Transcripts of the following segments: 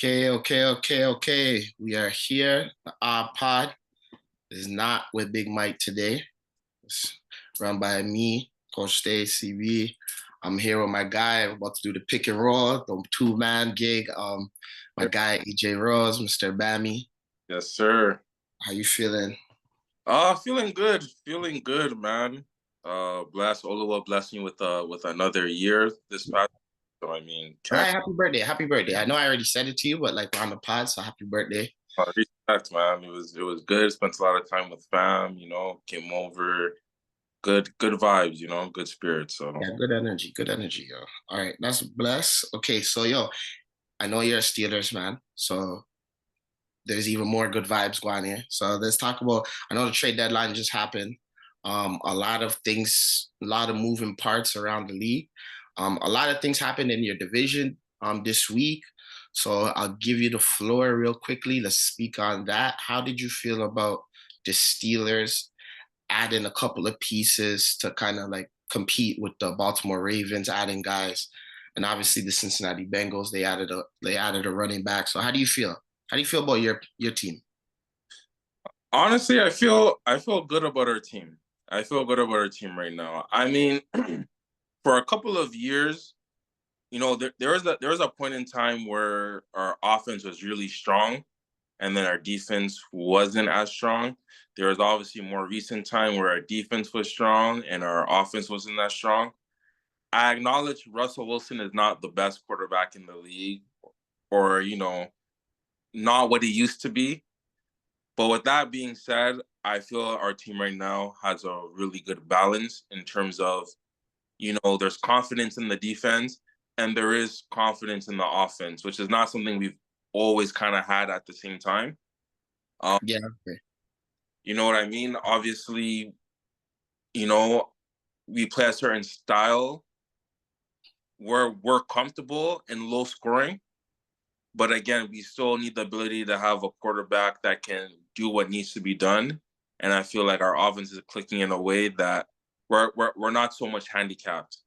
Okay. We are here. The Ahh Pod is not with Big Mike today. It's run by me, Coach Stay, CB. I'm here with my guy. I'm about to do the pick and roll, the two-man gig. My guy EJ Rose, Mr. Bami. Yes, sir. How you feeling? Feeling good, man. Bless Oluwa blessing you with another year this past. So I mean, All right, can't happy birthday. Happy birthday. I know I already said it to you, but like we're on the pod, so happy birthday. respect, man. It was good. Spent a lot of time with fam. Came over. Good vibes. Good spirits. So Yeah, good energy, yo. All right, that's bless. Okay, so yo, I know you're a Steelers man, so there's even more good vibes going here. So let's talk about. I know the trade deadline just happened. A lot of things, a lot of moving parts around the league. A lot of things happened in your division this week. So I'll give you the floor real quickly. Let's speak on that. How did you feel about the Steelers adding a couple of pieces to kind of like compete with the Baltimore Ravens, adding guys, and obviously the Cincinnati Bengals, they added a running back. So how do you feel? How do you feel about your team? honestly, I feel good about our team. I feel good about our team right now. I mean, for a couple of years, there was a point in time where our offense was really strong and then our defense wasn't as strong. There was obviously more recent time where our defense was strong and our offense wasn't that strong. I acknowledge Russell Wilson is not the best quarterback in the league or, not what he used to be. But with that being said, I feel our team right now has a really good balance in terms of, there's confidence in the defense and there is confidence in the offense, which is not something we've always kind of had at the same time. Um, Yeah, okay. you know what I mean? Obviously, you know, we play a certain style where we're comfortable in low scoring, but again, we still need the ability to have a quarterback that can do what needs to be done. And I feel like our offense is clicking in a way that we're not so much handicapped.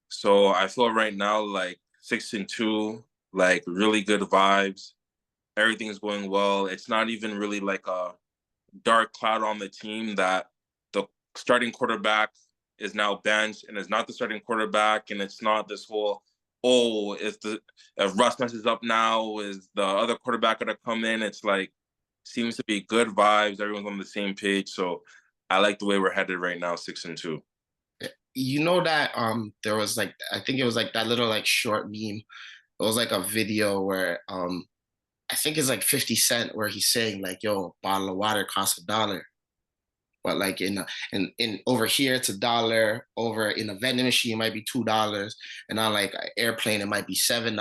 So I feel right now like 6-2, like really good vibes. Everything's going well. It's not even really like a dark cloud on the team that the starting quarterback is now benched and is not the starting quarterback, and it's not this whole if Russ messes up now, is the other quarterback gonna come in? It's like seems to be good vibes. Everyone's on the same page, so I like the way we're headed right now, 6-2. You know that there was like I think it was like that little like short meme. It was like a video where I think it's like 50 Cent where he's saying like, yo, a bottle of water costs $1. But like in over here it's $1. Over in a vending machine it might be $2. And on like an airplane it might be $7. And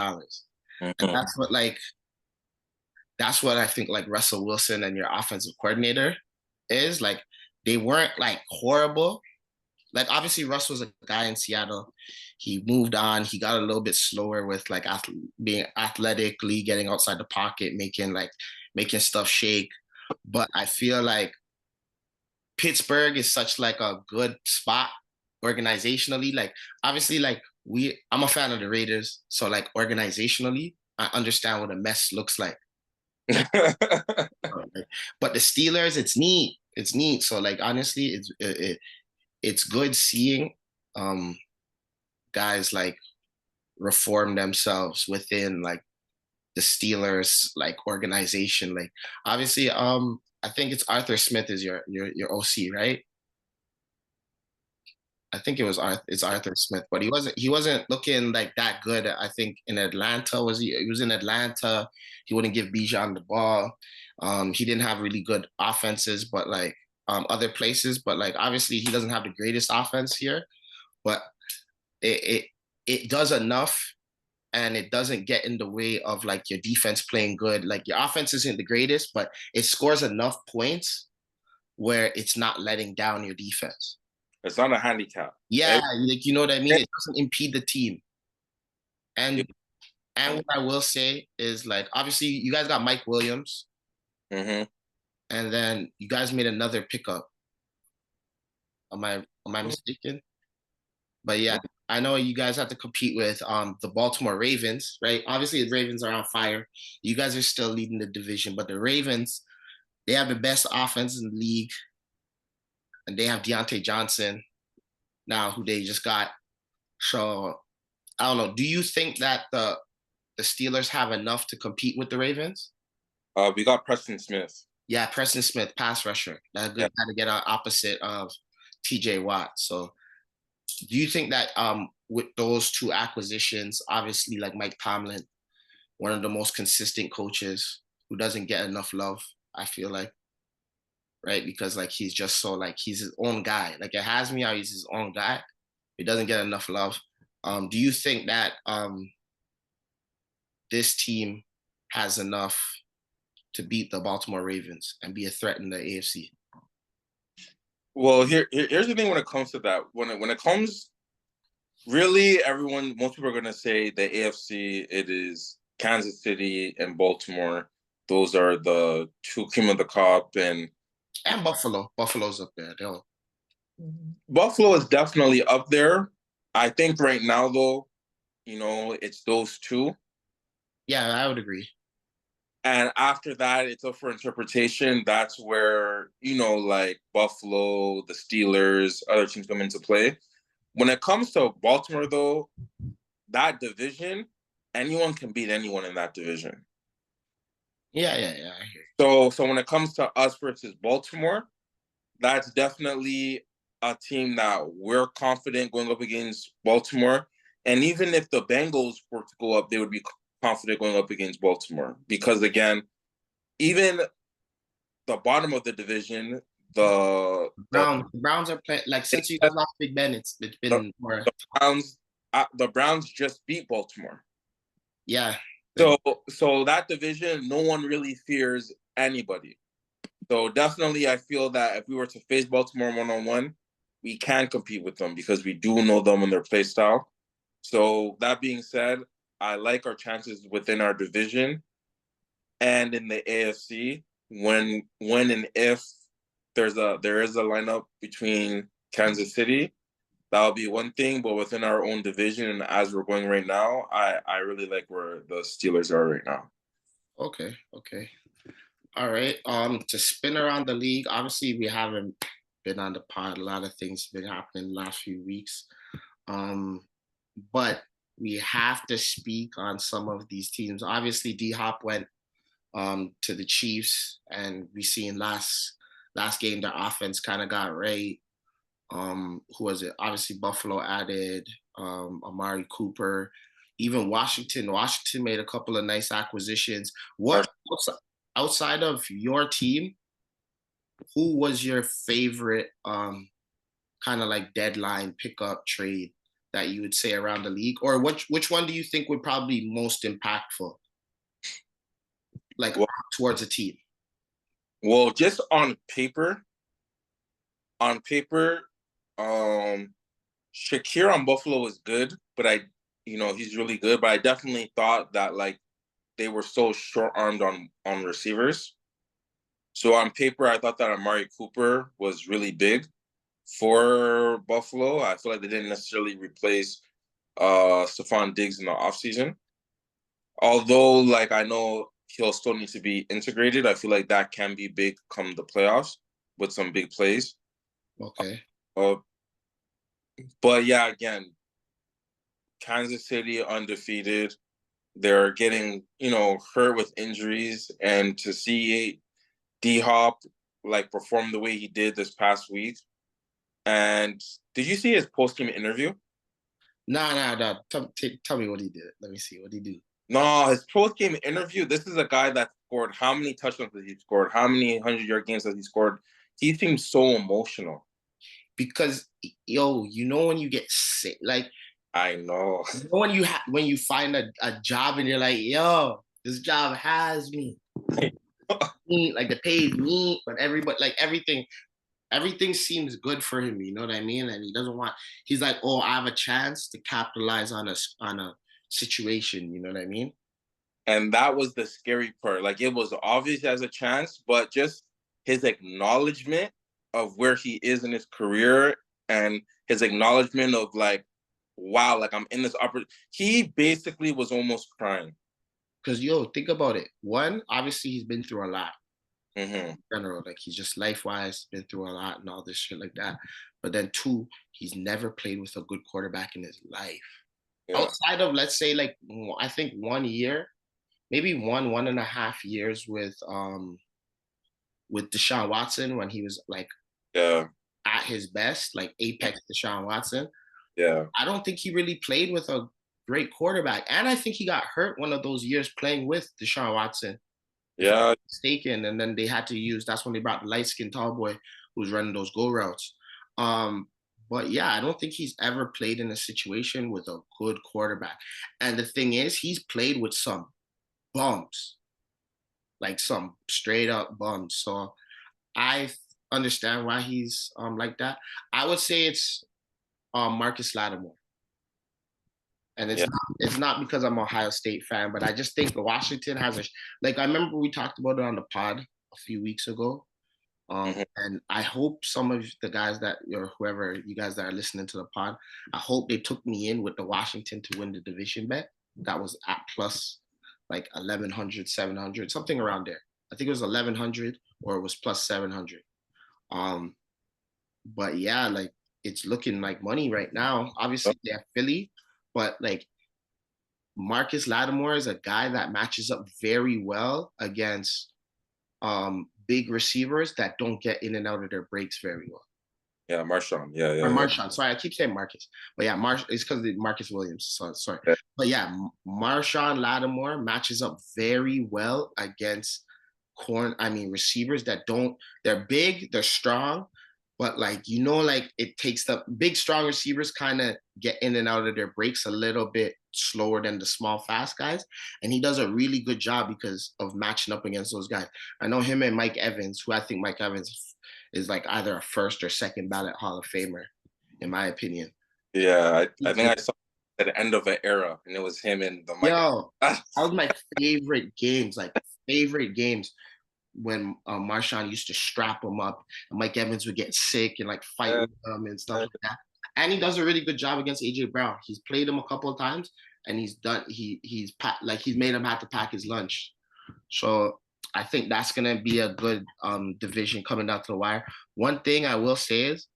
Mm-hmm. that's what I think like Russell Wilson and your offensive coordinator is. Like they weren't like horrible. Like obviously Russ was a guy in Seattle. He moved on. He got a little bit slower with like being athletically getting outside the pocket, making stuff shake. But I feel like Pittsburgh is such like a good spot organizationally. Like obviously, like I'm a fan of the Raiders, so like organizationally, I understand what a mess looks like. But the Steelers, it's neat. It's neat. So like honestly, it's good seeing um guys like reform themselves within like the Steelers like organization. Like obviously, I think it's Arthur Smith is your OC, right? I think it's Arthur Smith, but he wasn't looking like that good. I think in Atlanta he was in Atlanta. He wouldn't give Bijan the ball. He didn't have really good offenses, but like other places. But like obviously he doesn't have the greatest offense here, but it it, it does enough and it doesn't get in the way of like your defense playing good. Like your offense isn't the greatest, but it scores enough points where it's not letting down your defense. It's not a handicap. Yeah, like you know what I mean? It doesn't impede the team. And what I will say is like obviously you guys got Mike Williams Mm-hmm. and then you guys made another pickup. Am I mistaken? But yeah, I know you guys have to compete with the Baltimore Ravens, right? Obviously, the Ravens are on fire. You guys are still leading the division, but the Ravens, they have the best offense in the league, and they have Deontay Johnson now, who they just got. So I don't know. Do you think that the Steelers have enough to compete with the Ravens? We got Preston Smith. Yeah, Preston Smith, pass rusher. That Yeah. good guy to get on opposite of TJ Watt. So do you think that with those two acquisitions, obviously like Mike Tomlin, one of the most consistent coaches who doesn't get enough love, I feel like, right? Because like he's just so like he's his own guy. Like it has me out, he's his own guy. He doesn't get enough love. Do you think that this team has enough to beat the Baltimore Ravens and be a threat in the AFC? Well, here's the thing when it comes to that. When it comes, really, most people are gonna say the AFC. It is Kansas City and Baltimore. Those are the two cream of the crop, and Buffalo. Buffalo's up there. They'll Buffalo is definitely up there. I think right now, though, it's those two. Yeah, I would agree. And after that, it's up for interpretation. That's where, like Buffalo, the Steelers, other teams come into play. When it comes to Baltimore, though, that division, anyone can beat anyone in that division. Yeah, I hear. So when it comes to us versus Baltimore, that's definitely a team that we're confident going up against Baltimore. And even if the Bengals were to go up, they would be confident going up against Baltimore. Because again, even the bottom of the division, The Browns are playing like since you guys lost Big Ben, it's the, been more. the Browns just beat Baltimore. Yeah. So that division, no one really fears anybody. So definitely, I feel that if we were to face Baltimore one-on-one, we can compete with them because we do know them and their play style. So that being said, I like our chances within our division and in the AFC when and if there is a lineup between Kansas City, that'll be one thing. But within our own division and as we're going right now, I really like where the Steelers are right now. Okay. All right. To spin around the league, obviously we haven't been on the pod. A lot of things been happening the last few weeks. But we have to speak on some of these teams. Obviously, D Hop went to the Chiefs, and we seen last game the offense kind of got right. Who was it? Obviously, Buffalo added Amari Cooper. Even Washington made a couple of nice acquisitions. What outside of your team, who was your favorite kind of like deadline pickup trade that you would say around the league, or which one do you think would probably be most impactful, like Well, towards a team? well, just on paper, Shakir on Buffalo is good, but he's really good. But I definitely thought that like they were so short armed on receivers. So on paper, I thought that Amari Cooper was really big for Buffalo. I feel like they didn't necessarily replace Stephon Diggs in the offseason. Although, like I know he'll still need to be integrated. I feel like that can be big come the playoffs with some big plays. Okay. Uh, but yeah, again, Kansas City undefeated. They're getting, hurt with injuries, and to see D Hop like perform the way he did this past week. And did you see his post game interview? Nah. Tell me what he did. Let me see what he do. No, his post game interview. This is a guy that scored how many touchdowns has he scored? How many 100-yard games has he scored? He seems so emotional. Because when you get sick, like I know. when you find a job and you're like, yo, this job has me. Like the pay is me, but everybody like everything seems good for him, you know what I mean? And he's like, oh, I have a chance to capitalize on a situation, you know what I mean? And that was the scary part. Like it was obvious as a chance, but just his acknowledgement of where he is in his career and his acknowledgement of like wow, like I'm in this he basically was almost crying. Because yo, think about it. One, obviously he's been through a lot Hmm. in general. Like he's just life wise been through a lot and all this shit like that. But then two, he's never played with a good quarterback in his life. Yeah. Outside of let's say like I think 1 year, maybe 1.5 years with Deshaun Watson when he was like Yeah. at his best, like apex Deshaun Watson. Yeah. I don't think he really played with a great quarterback. And I think he got hurt one of those years playing with Deshaun Watson, if I'm Yeah. not mistaken. And then they had to use, that's when they brought the light skinned tall boy who was running those go routes. Um, but yeah, I don't think he's ever played in a situation with a good quarterback. And the thing is, he's played with some bums, like some straight up bums. So I understand why he's like that. I would say it's Marcus Lattimore. And Yeah. it's not because I'm an Ohio State fan, but I just think Washington has a like I remember we talked about it on the pod a few weeks ago. Hmm. And I hope some of the guys that or whoever you guys that are listening to the pod, I hope they took me in with the Washington to win the division bet. That was at plus like 1100, 700, something around there. I think it was 1100 or it was plus 700. Um, but yeah, like it's looking like money right now. Obviously, they have Philly, but like Marcus Lattimore is a guy that matches up very well against big receivers that don't get in and out of their breaks very well. Yeah. Marshawn. Yeah. Or Yeah. Yeah. Marshawn. Sorry, I keep saying Marcus. But yeah, it's because of Marcus Williams. So sorry. Yeah. But yeah, Marshawn Lattimore matches up very well against receivers that don't, they're big, they're strong, but like, like it takes the big, strong receivers kind of get in and out of their breaks a little bit slower than the small, fast guys. And he does a really good job because of matching up against those guys. I know him and Mike Evans, who I think Mike Evans is like either a first or second ballot Hall of Famer, in my opinion. Yeah. I think I saw at the end of an era, and it was him and the Mike. Yo, that was my favorite games, like favorite games when Marshawn used to strap him up and Mike Evans would get sick and like fight with him and stuff like that. And he does a really good job against AJ Brown. He's played him a couple of times and he's made him have to pack his lunch. So I think that's gonna be a good division coming down to the wire. One thing I will say is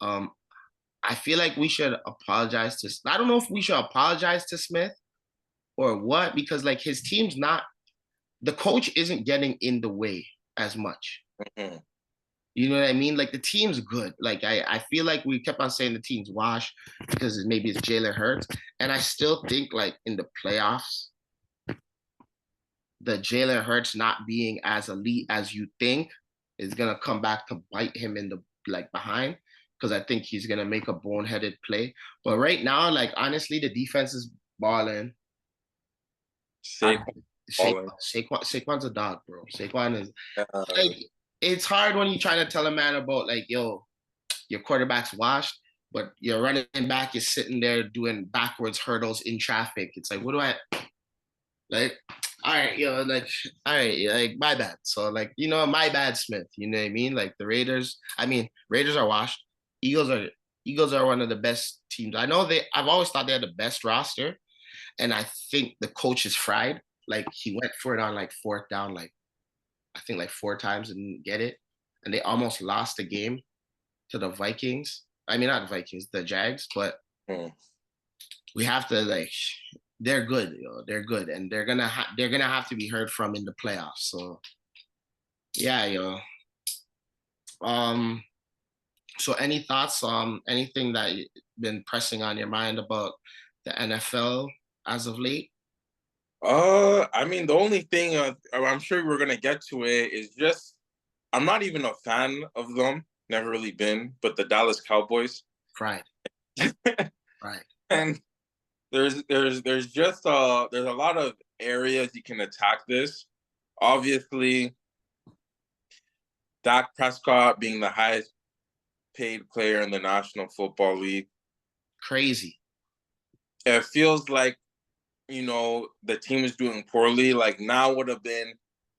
um, I feel like we should apologize to. I don't know if we should apologize to Smith or what, because like his team's not. The coach isn't getting in the way as much. Hmm. You know what I mean? Like the team's good. Like I feel like we kept on saying the team's washed because maybe it's Jalen Hurts, and I still think like in the playoffs, the Jalen Hurts not being as elite as you think is gonna come back to bite him in the like behind because I think he's gonna make a boneheaded play. But right now, like honestly, the defense is balling. Saquon. Saquon's a dog, bro. Saquon is Uh, like it's hard when you're trying to tell a man about like, yo, your quarterback's washed, but your running back is sitting there doing backwards hurdles in traffic. It's like, what do I like? All right, like, all right, like my bad. So like, my bad, Smith. You know what I mean? Like the Raiders. I mean, Raiders are washed. Eagles are Eagles are one of the best teams. I know I've always thought they had the best roster, and I think the coach is fried. Like he went for it on like fourth down, like I think like four times and didn't get it, and they almost lost the game to the Vikings. I mean, not the Vikings, the Jags, but hmm. we have to like they're good, they're good, and they're gonna have to be heard from in the playoffs. So yeah, Um, so any thoughts on anything that been pressing on your mind about the NFL as of late? I mean, the only thing I'm sure we're gonna get to it is just I'm not even a fan of them. Never really been, but the Dallas Cowboys. Fried, right? And there's just there's a lot of areas you can attack this. Obviously, Dak Prescott being the highest paid player in the National Football League. Crazy. It feels like the team is doing poorly. Like now would have been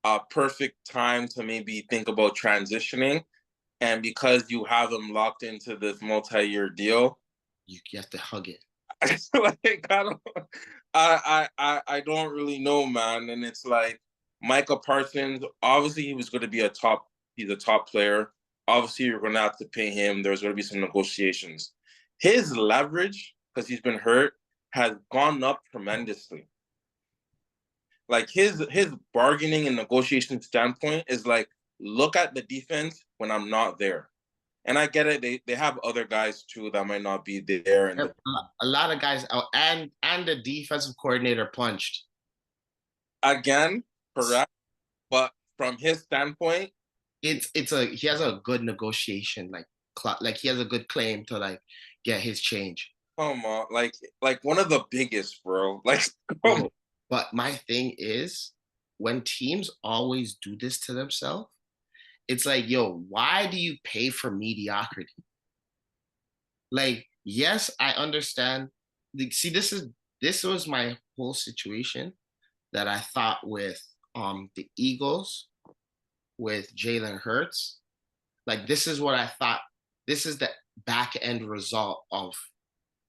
a perfect time to maybe think about transitioning. And because you have them locked into this multi-year deal, You have to hug it. Like I don't really know, man. And it's like Micah Parsons. Obviously, he was going to be a top. He's a top player. Obviously, you're going to have to pay him. There's going to be some negotiations. His leverage, because he's been hurt, has gone up tremendously. Like his bargaining and negotiation standpoint is like, look at the defense when I'm not there. And I get it. They have other guys too that might not be there. And A lot of guys out, and the defensive coordinator punched. again, correct. But from his standpoint, It's a he has a good negotiation, like he has a good claim to like get his change. come on, like one of the biggest, bro. Like, come on. Bro, but my thing is, when teams always do this to themselves, it's like, yo, why do you pay for mediocrity? Like, yes, I understand. See, this was my whole situation that I thought with the Eagles with Jalen Hurts. Like, this is what I thought. This is the back end result of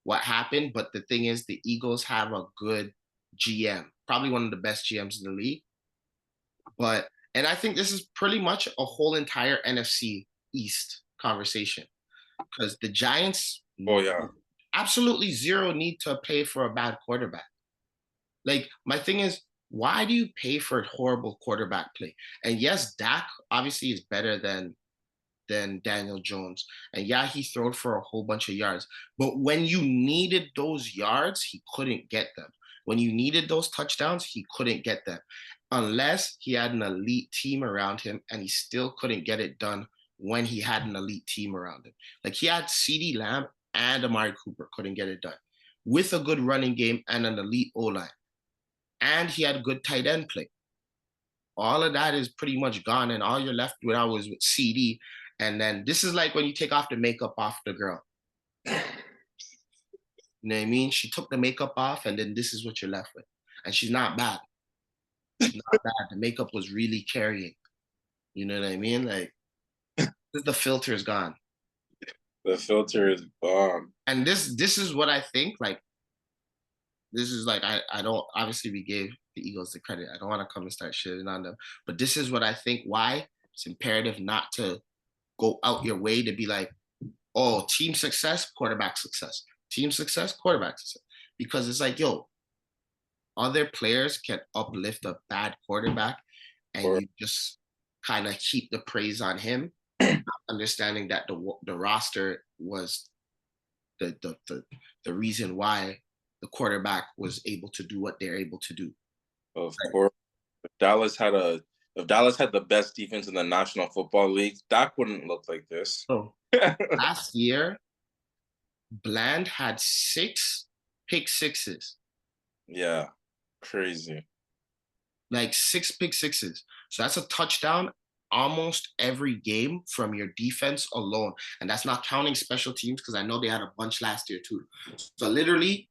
what happened. But the thing is, the Eagles have a good GM, probably one of the best GMs in the league. But and I think this is pretty much a whole entire NFC East conversation because the Giants Oh yeah, absolutely zero need to pay for a bad quarterback. Like my thing is, why do you pay for horrible quarterback play? And yes, Dak obviously is better than Daniel Jones. And yeah, he threw for a whole bunch of yards. But when you needed those yards, he couldn't get them. When you needed those touchdowns, he couldn't get them. Unless he had an elite team around him, and he still couldn't get it done when he had an elite team around him. Like he had CeeDee Lamb and Amari Cooper, couldn't get it done. With a good running game and an elite O-line. And he had good tight end play. All of that is pretty much gone, and all you're left with was with CD. And then this is like when you take off the makeup off the girl. You know what I mean? She took the makeup off, and then this is what you're left with. And she's not bad. She's not bad. The makeup was really carrying. You know what I mean? Like the filter is gone. the filter is gone. And this is what I think. Like this is like I don't obviously we gave the Eagles the credit. I don't want to come and start shitting on them, but this is what I think why it's imperative not to go out your way to be like, oh, team success, quarterback success, team success, quarterback success, because it's like, yo, other players can uplift a bad quarterback, and Or you just kind of keep the praise on him, understanding that the roster was the reason why the quarterback was able to do what they're able to do. of course, if Dallas had the best defense in the National Football League, Dak wouldn't look like this. So last year, Bland had 6 pick sixes. Yeah, crazy. Like 6 pick sixes. So that's a touchdown almost every game from your defense alone. And that's not counting special teams because I know they had a bunch last year too. So literally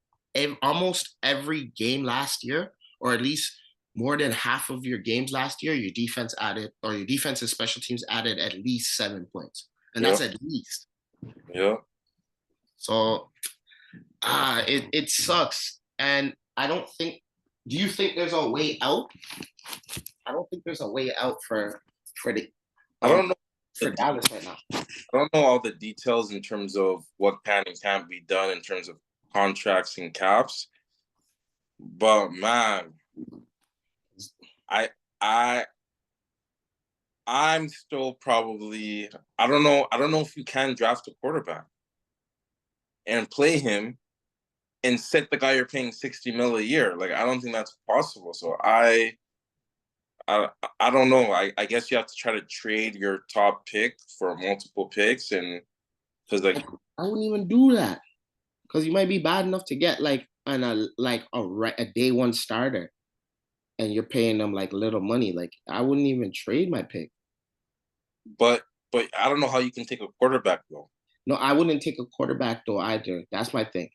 almost every game last year, or at least more than half of your games last year, your defense added, or your defense and special teams added at least 7 points. And that's at least. Yeah. So it sucks. And I don't think, do you think there's a way out? I don't think there's a way out for the I don't know. for Dallas right now. I don't know all the details in terms of what can and can't be done in terms of contracts and caps. But man, I I'm still probably I don't know if you can draft a quarterback and play him and sit the guy you're paying 60 mil a year. Like I don't think that's possible. So I don't know. I guess you have to try to trade your top pick for multiple picks, and because like I wouldn't even do that because you might be bad enough to get like a day one starter, and you're paying them like little money. Like I wouldn't even trade my pick. but I don't know how you can take a quarterback though. No, I wouldn't take a quarterback though either. That's my thing.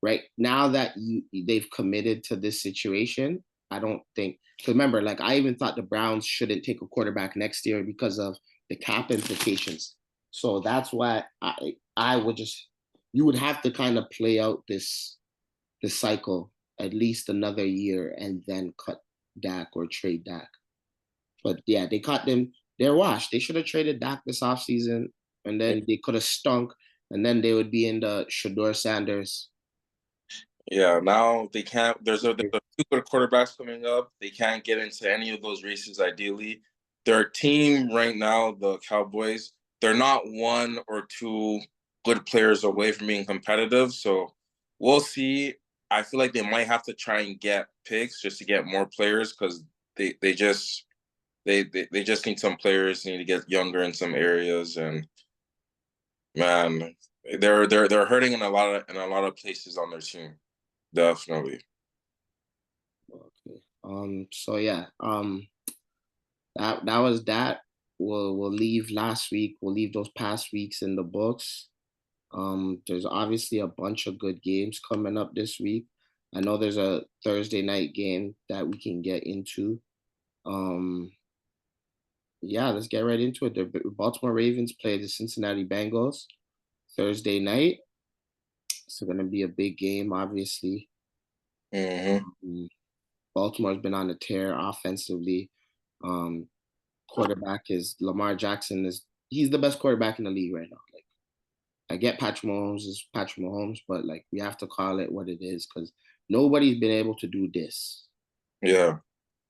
Right now that they've committed to this situation, I don't think. Because remember, like I even thought the Browns shouldn't take a quarterback next year because of the cap implications. So that's why I would just you would have to kind of play out to cycle at least another year and then cut Dak or trade Dak. But yeah, they caught them. They're washed. They should have traded Dak this offseason, and then they could have stunk, and then they would be in the Shador Sanders. Yeah, now they can't. There's a few good quarterbacks coming up. They can't get into any of those races. Ideally, their team right now, the Cowboys, they're not one or two good players away from being competitive. So we'll see. I feel like they might have to try and get picks just to get more players because they just need some players. They need to get younger in some areas, and man, they're hurting in a lot of places on their team. Definitely. Okay. So yeah. That was that. We'll leave last week. We'll leave those past weeks in the books. There's obviously a bunch of good games coming up this week. I know there's a Thursday night game that we can get into. Um, yeah, let's get right into it. The Baltimore Ravens play the Cincinnati Bengals Thursday night. It's going to be a big game, obviously. Hmm. Um, Baltimore's been on a tear offensively. Um, Quarterback is Lamar Jackson is he's the best quarterback in the league right now. Like I get Patrick Mahomes is Patrick Mahomes, but like we have to call it what it is because nobody's been able to do this. Yeah.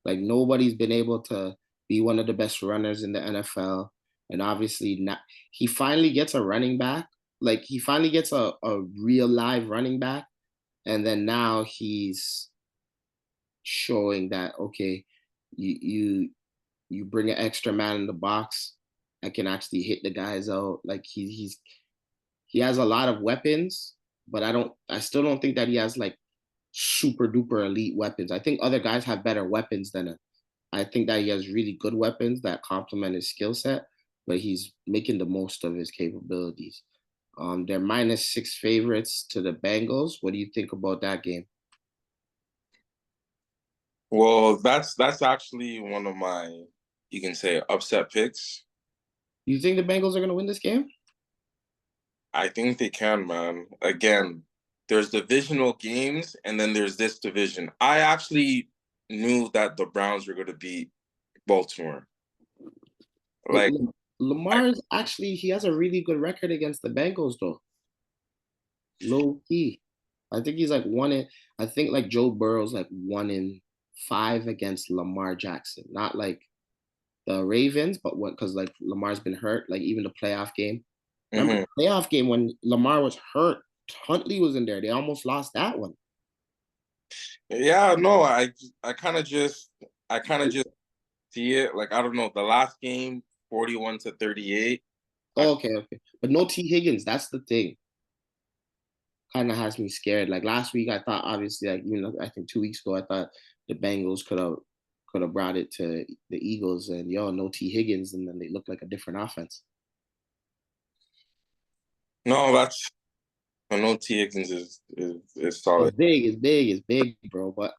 Like nobody's been able to be one of the best runners in the NFL. And obviously not he finally gets a running back. Like he finally gets a real live running back. And then now he's showing that okay, you bring an extra man in the box, I can actually hit the guys out. Like he has a lot of weapons, but I still don't think that he has like super duper elite weapons. I think other guys have better weapons than him. I think that he has really good weapons that complement his skill set, but he's making the most of his capabilities. They're -6 favorites to the Bengals. What do you think about that game? Well, that's actually one of my, you can say, upset picks. Do you think the Bengals are going to win this game? I think they can, man. Again, there's divisional games and then there's this division. I actually knew that the Browns were going to beat Baltimore. But Like, I, Lamar's actually he has a really good record against the Bengals though. Low key. I think he's like one in I think like Joe Burrow's like 1 in 5 against Lamar Jackson. Not like the Ravens, but what because like Lamar's been hurt, like even the playoff game. Remember mhm. the playoff game when Lamar was hurt, Huntley was in there. They almost lost that one. Yeah, no, I kind of just see it. Like, I don't know, the last game, 41-38. I, Oh, okay, okay. But no T. Higgins, that's the thing. Kind of has me scared. Like last week, I thought obviously, like I think 2 weeks ago, I thought the Bengals could have brought it to the Eagles, and no T Higgins, and then they look like a different offense. no, that's I know T. Higgins is solid. It's big, bro. But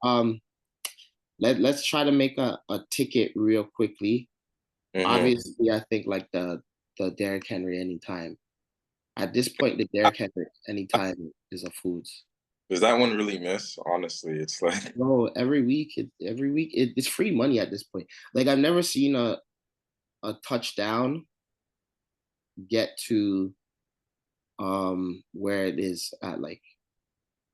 let's try to make a ticket real quickly. Hmm. Obviously, I think like the Derrick Henry anytime. At this point, the Derrick Henry anytime is a foods. Does that one really miss? Honestly, it's like, Bro, every week it's free money at this point. Like I've never seen a touchdown get to where it is at like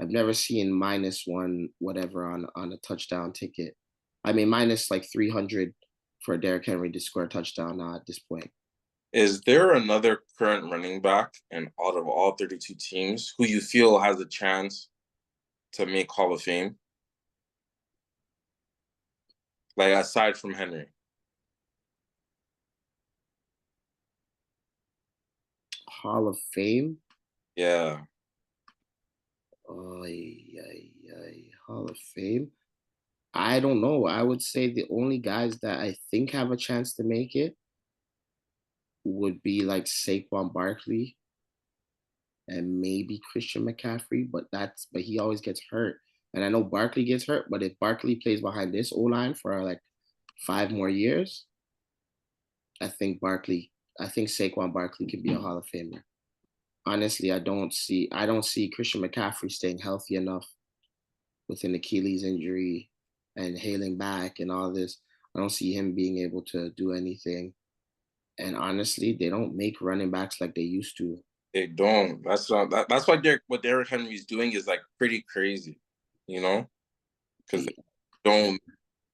I've never seen -1 whatever on a touchdown ticket. I mean minus like 300 for Derrick Henry to score a touchdown now at this point. is there another current running back in out of all 32 teams who you feel has a chance to make Hall of Fame? Like, aside from Henry. Hall of Fame. Yeah. Oh, yeah, Hall of Fame. I don't know. I would say the only guys that I think have a chance to make it would be like Saquon Barkley and maybe Christian McCaffrey, but he always gets hurt. And I know Barkley gets hurt, but if Barkley plays behind this O line for like 5 more years, I think Saquon Barkley could be a Hall of Famer. Honestly, I don't see Christian McCaffrey staying healthy enough. with an Achilles injury and hailing back and all this. I don't see him being able to do anything. And honestly, they don't make running backs like they used to. They don't. That's what Derrick Henry's doing is like pretty crazy, you know, because they They, don't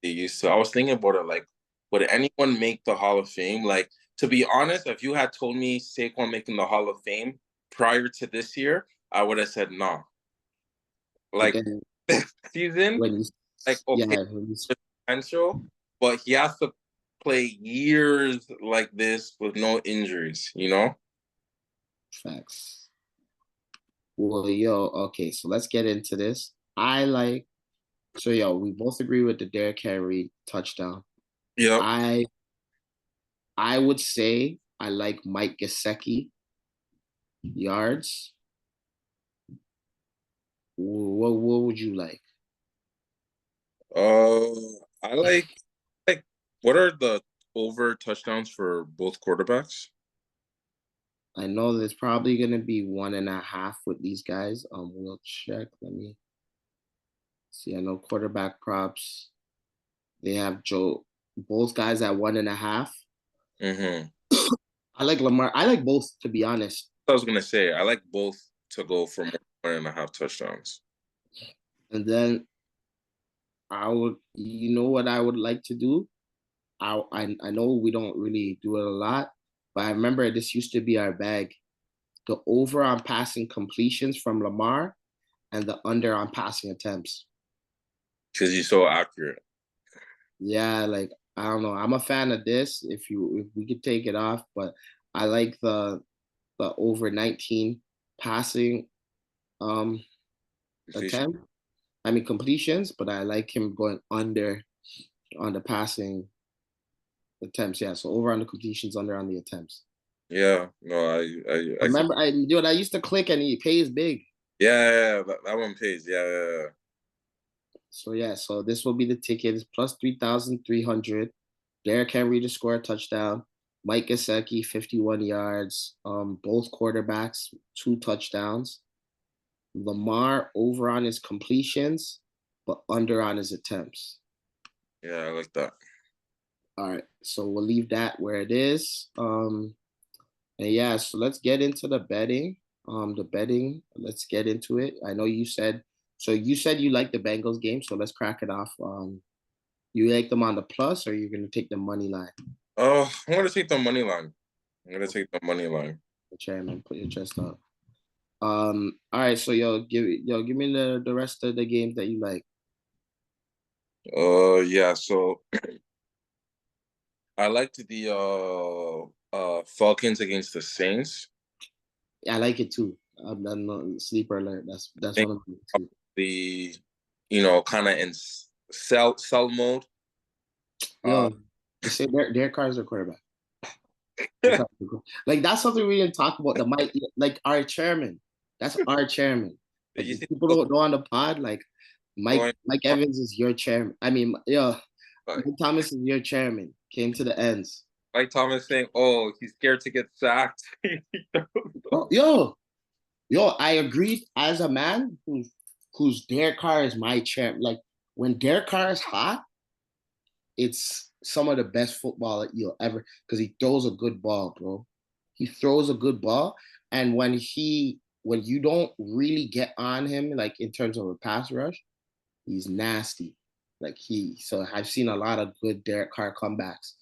they used to. I was thinking about it like, would anyone make the Hall of Fame? Like, to be honest, if you had told me Saquon making the Hall of Fame prior to this year, I would have said no. but Like then this season, when you, like okay, yeah, when you, there's potential, but he has to play years like this with no injuries, you know? facts. Well, yo, okay, so let's get into this. So yo, we both agree with the Derrick Henry touchdown. Yep. I I would say I like Mike Gesicki yards. What would you like? Uh, I like what are the over touchdowns for both quarterbacks? I know there's probably gonna be 1.5 with these guys. We'll check. Let me see. I know quarterback props. They have both guys at 1.5. Mm-hmm. I like Lamar. I like both, to be honest. I was gonna say I like both to go for more than 1.5 touchdowns. And then you know what I would like to do? I know we don't really do it a lot, but I remember this used to be our bag. The over on passing completions from Lamar and the under on passing attempts. Because he's so accurate. Yeah, like I don't know. I'm a fan of this. If we could take it off, but I like the over 19 passing um Completion. attempt. I mean completions, but I like him going under on the passing attempts. Yeah, so over on the completions, under on the attempts. Yeah, no, I think Remember, I used to click and he pays big. yeah, that one pays. Yeah, So yeah, so this will be the ticket. It's plus 3,300. Derrick Henry to score a touchdown. Mike Gesicki, 51 yards. Both quarterbacks, 2 touchdowns. Lamar over on his completions, but under on his attempts. yeah, I like that. All right, so we'll leave that where it is. And yeah, so let's get into the betting. Let's get into it. I know you said you like the Bengals game, so let's crack it off. You like them on the plus, or you're gonna take the money line? Oh, I'm gonna take the money line. I'm gonna take the money line. The chairman, put your chest up. All right, so give me the rest of the games that you like. Yeah. So I liked the Falcons against the Saints. I like it too. I'm not sleeper alert. That's I one of them think too. the kind of in sell mode. Uh, Yo, they say their cars are quarterback. Like that's something we didn't talk about. The Mike, like our chairman. That's our chairman. did Like you if see people don't know on the pod, like going? Mike Evans is your chairman. I mean, Mike Thomas is your chairman. Came to the ends. Like Thomas saying, "Oh, he's scared to get sacked." Oh, yo, I agree as a man whose Derek Carr is my champ. Like when Derek Carr is hot, it's some of the best football that you'll ever because he throws a good ball, bro. He throws a good ball. And when you don't really get on him, like in terms of a pass rush, he's nasty. So I've seen a lot of good Derek Carr comebacks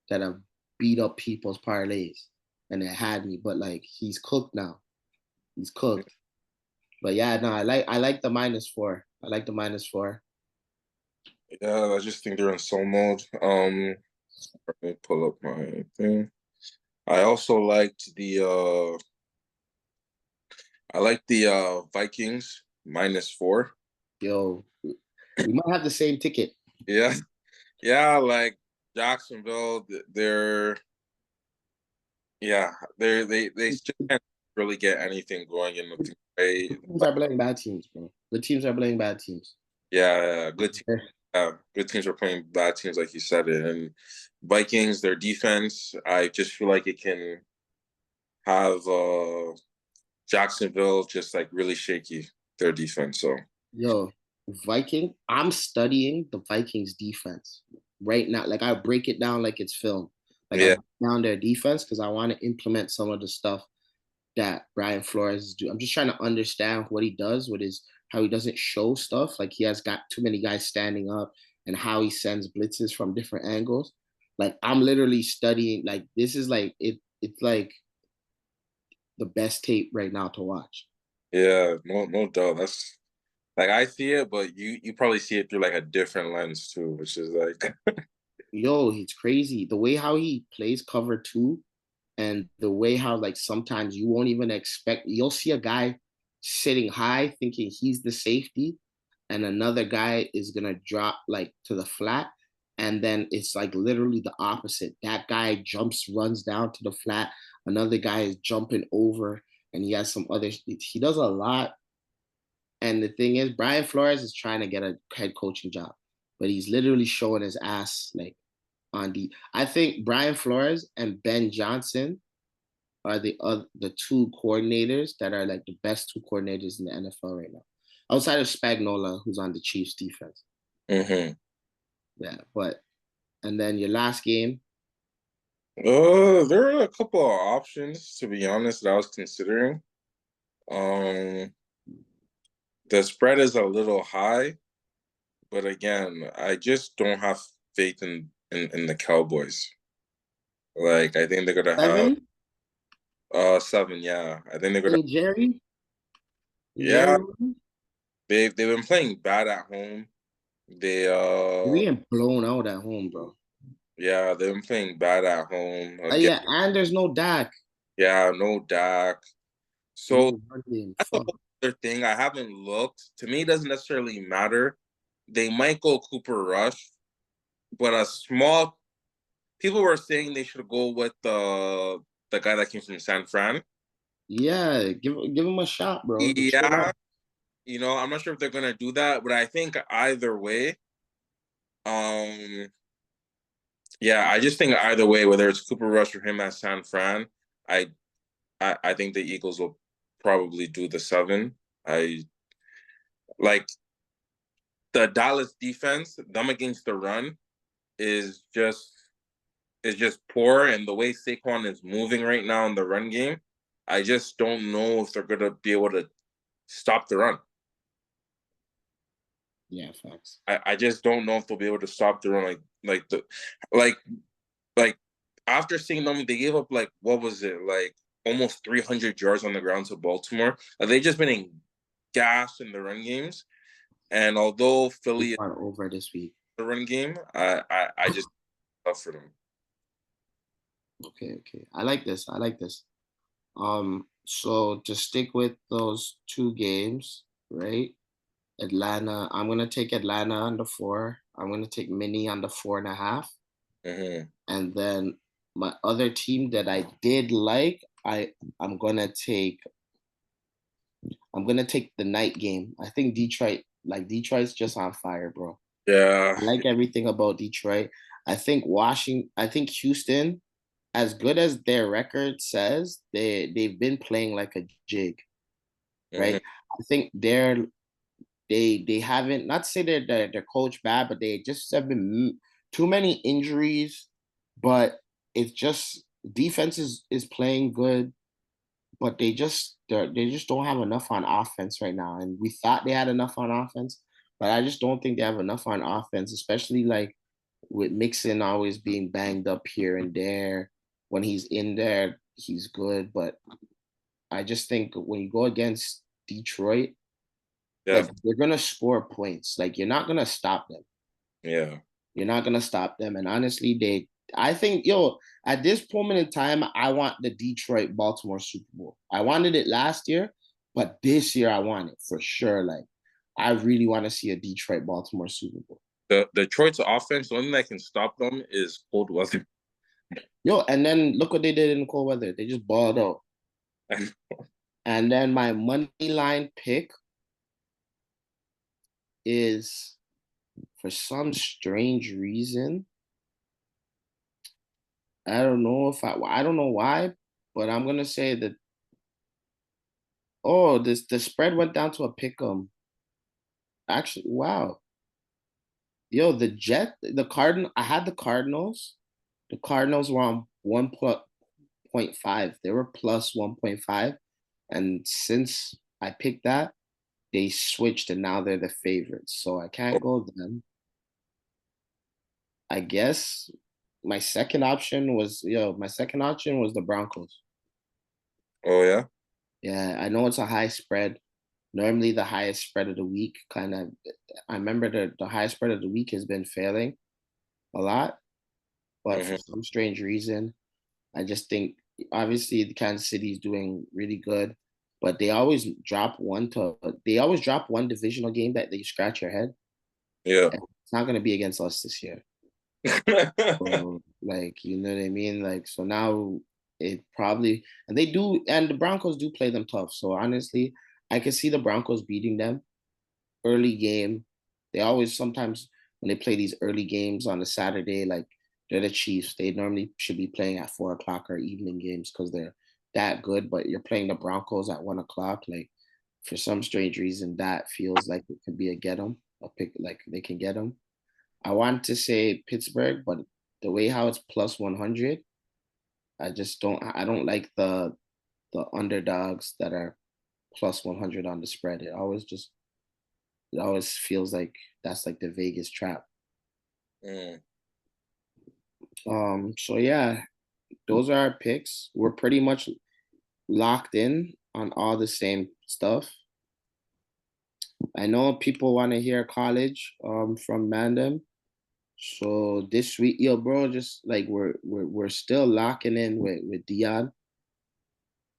that have beat up people's parlays and it had me, but like he's cooked now. He's cooked. But yeah, no, I like the -4. I like the -4. Yeah, I just think they're in soul mode. Let me pull up my thing. I also liked the Vikings -4. Yo, we might have the same ticket. Yeah, yeah, like Jacksonville, they're yeah, they just can't really get anything going in the way. Teams are playing bad teams, bro. The teams are playing bad teams. Yeah, good teams are playing bad teams, like you said it. And Vikings, their defense, I just feel like it can have Jacksonville just like really shaky their defense. So Yo, I'm studying the Vikings defense right now. Like I break it down like it's film. Like I Yeah, break down their defense because I want to implement some of the stuff that Brian Flores is doing. I'm just trying to understand what he does with his how he doesn't show stuff. Like he has got too many guys standing up and how he sends blitzes from different angles. Like I'm literally studying. Like this is like it's like the best tape right now to watch. yeah, no doubt. That's like I see it, but you probably see it through like a different lens too, which is like Yo, he's crazy. The way how he plays cover two and the way how like sometimes you won't even expect you'll see a guy sitting high thinking he's the safety and another guy is gonna drop like to the flat and then it's like literally the opposite. That guy jumps, runs down to the flat, another guy is jumping over and he has some other he does a lot. And the thing is Brian Flores is trying to get a head coaching job, but he's literally showing his ass like on the I think Brian Flores and Ben Johnson are the two coordinators that are like the best two coordinators in the NFL right now, outside of Spagnola, who's on the Chiefs defense. hmm. Yeah, but and then your last game, There are a couple of options to be honest that I was considering. Um, the spread is a little high, but again, I just don't have faith in the Cowboys. Like I think they're gonna have 7, 7, yeah. I think they're gonna King Jerry, yeah, Jerry, they've been playing bad at home. They we getting blown out at home, bro. yeah, they've been playing bad at home. Again, Yeah, and there's no Dak, yeah, no Dak. So no run game. that's the Fuck. whole other thing. I haven't looked. To me, it doesn't necessarily matter. They might go Cooper Rush, but a small people were saying they should go with the guy that came from San Fran. Yeah, give him a shot, bro. Just straight Yeah, up. I'm not sure if they're gonna do that, but I think either way, um, yeah, I just think either way, whether it's Cooper Rush or him at San Fran, I I think the Eagles will probably do the 7. I like the Dallas defense, them against the run is just poor, and the way Saquon is moving right now in the run game, I just don't know if they're gonna be able to stop the run. Yeah, facts. I just don't know if they'll be able to stop the run like like after seeing them, they gave up like what was it like almost 300 yards on the ground to Baltimore. They just been gassed in the run games, and although We Philly is are over this week. the run game, I just tough for them. Okay, okay. I like this. I like this. So to stick with those two games, right? Atlanta, I'm gonna take Atlanta on the 4. I'm gonna take Mini on the 4.5. Mm-hmm. And then my other team that I did like, I'm gonna take I'm gonna take the night game. I think Detroit's just on fire, bro. Yeah, I like everything about Detroit. I think Houston, as good as their record says, they've been playing like a jig, mm-hmm. right? I think they haven't not to say they're coach bad, but they just have been too many injuries. But it's just defense is playing good, but they just don't have enough on offense right now. And we thought they had enough on offense, but I just don't think they have enough on offense, especially like with Mixon always being banged up here and there. When he's in there, he's good, but I just think when you go against Detroit, Yeah, like they're gonna score points. Like you're not gonna stop them. yeah, You're not gonna stop them. And honestly, I think, at this moment in time, I want the Detroit Baltimore Super Bowl. I wanted it last year, but this year I want it for sure. Like I really want to see a Detroit Baltimore Super Bowl. the Detroit's offense, the only thing that can stop them is cold weather. And then look what they did in the cold weather. They just balled out. And then my money line pick is for some strange reason. I don't know why, but I'm gonna say that the spread went down to a pick 'em. Actually, wow. Yo, the Cardinal. I had the Cardinals. The Cardinals were on 1.5. They were plus 1.5. And since I picked that, they switched and now they're the favorites. So I can't go them. I guess my second option was the Broncos. Oh yeah. Yeah, I know it's a high spread. Normally the highest spread of the week kind of I remember the highest spread of the week has been failing a lot, but for Hmm. some strange reason, I just think obviously the Kansas City is doing really good, but they always drop one divisional game that they scratch your head. Yeah. And it's not gonna be against us this year. So, like, you know what I mean? Like, so now it probably, and they do, and the Broncos do play them tough. So honestly, I can see the Broncos beating them early game. They always sometimes when they play these early games on a Saturday, like they're the Chiefs, they normally should be playing at 4 o'clock or evening games because they're that good. But you're playing the Broncos at 1 o'clock. Like for some strange reason, that feels like it could be a get 'em, a pick, like they can get them. I want to say Pittsburgh, but the way how it's plus 100, I don't like the underdogs that are plus 100 on the spread. It always feels like that's like the Vegas trap. Mm. So yeah, those are our picks. We're pretty much locked in on all the same stuff. I know people want to hear college from Mandem. So this week, yo, bro, just like we're still locking in with Dion.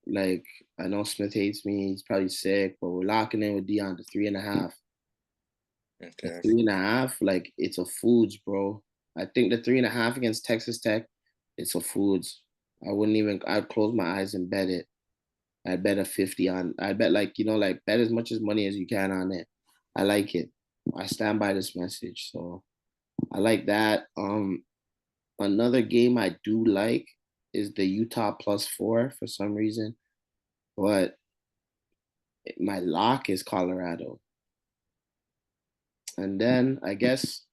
Like I know Smith hates me, he's probably sick, but we're locking in with Dion to 3.5. The Okay. 3.5, like it's a foods, bro. I think the 3.5 against Texas Tech, it's a foods. I'd close my eyes and bet it. I'd bet a 50 on, I'd bet like, like bet as much as money as you can on it. I like it. I stand by this message. So I like that. Another game I do like is the Utah +4 for some reason, but my lock is Colorado. And then I guess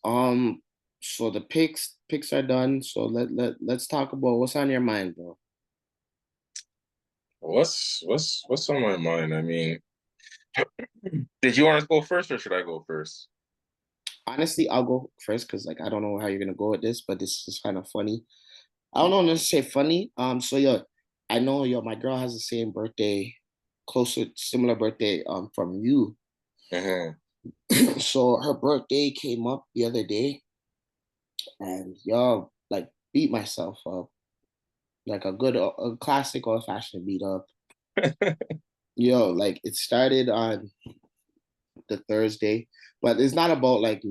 um so the picks are done. So let's talk about what's on your mind, bro. What's on my mind? I mean, did you want to go first or should I go first? Honestly, I'll go first because like I don't know how you're gonna go with this, but this is kind of funny. I don't know necessarily funny. So I know my girl has the same birthday, closer similar birthday from you. Hmm. So her birthday came up the other day, and yo, like beat myself up. Like a classic old fashioned beat up. Yo, like it started on the Thursday, but it's not about like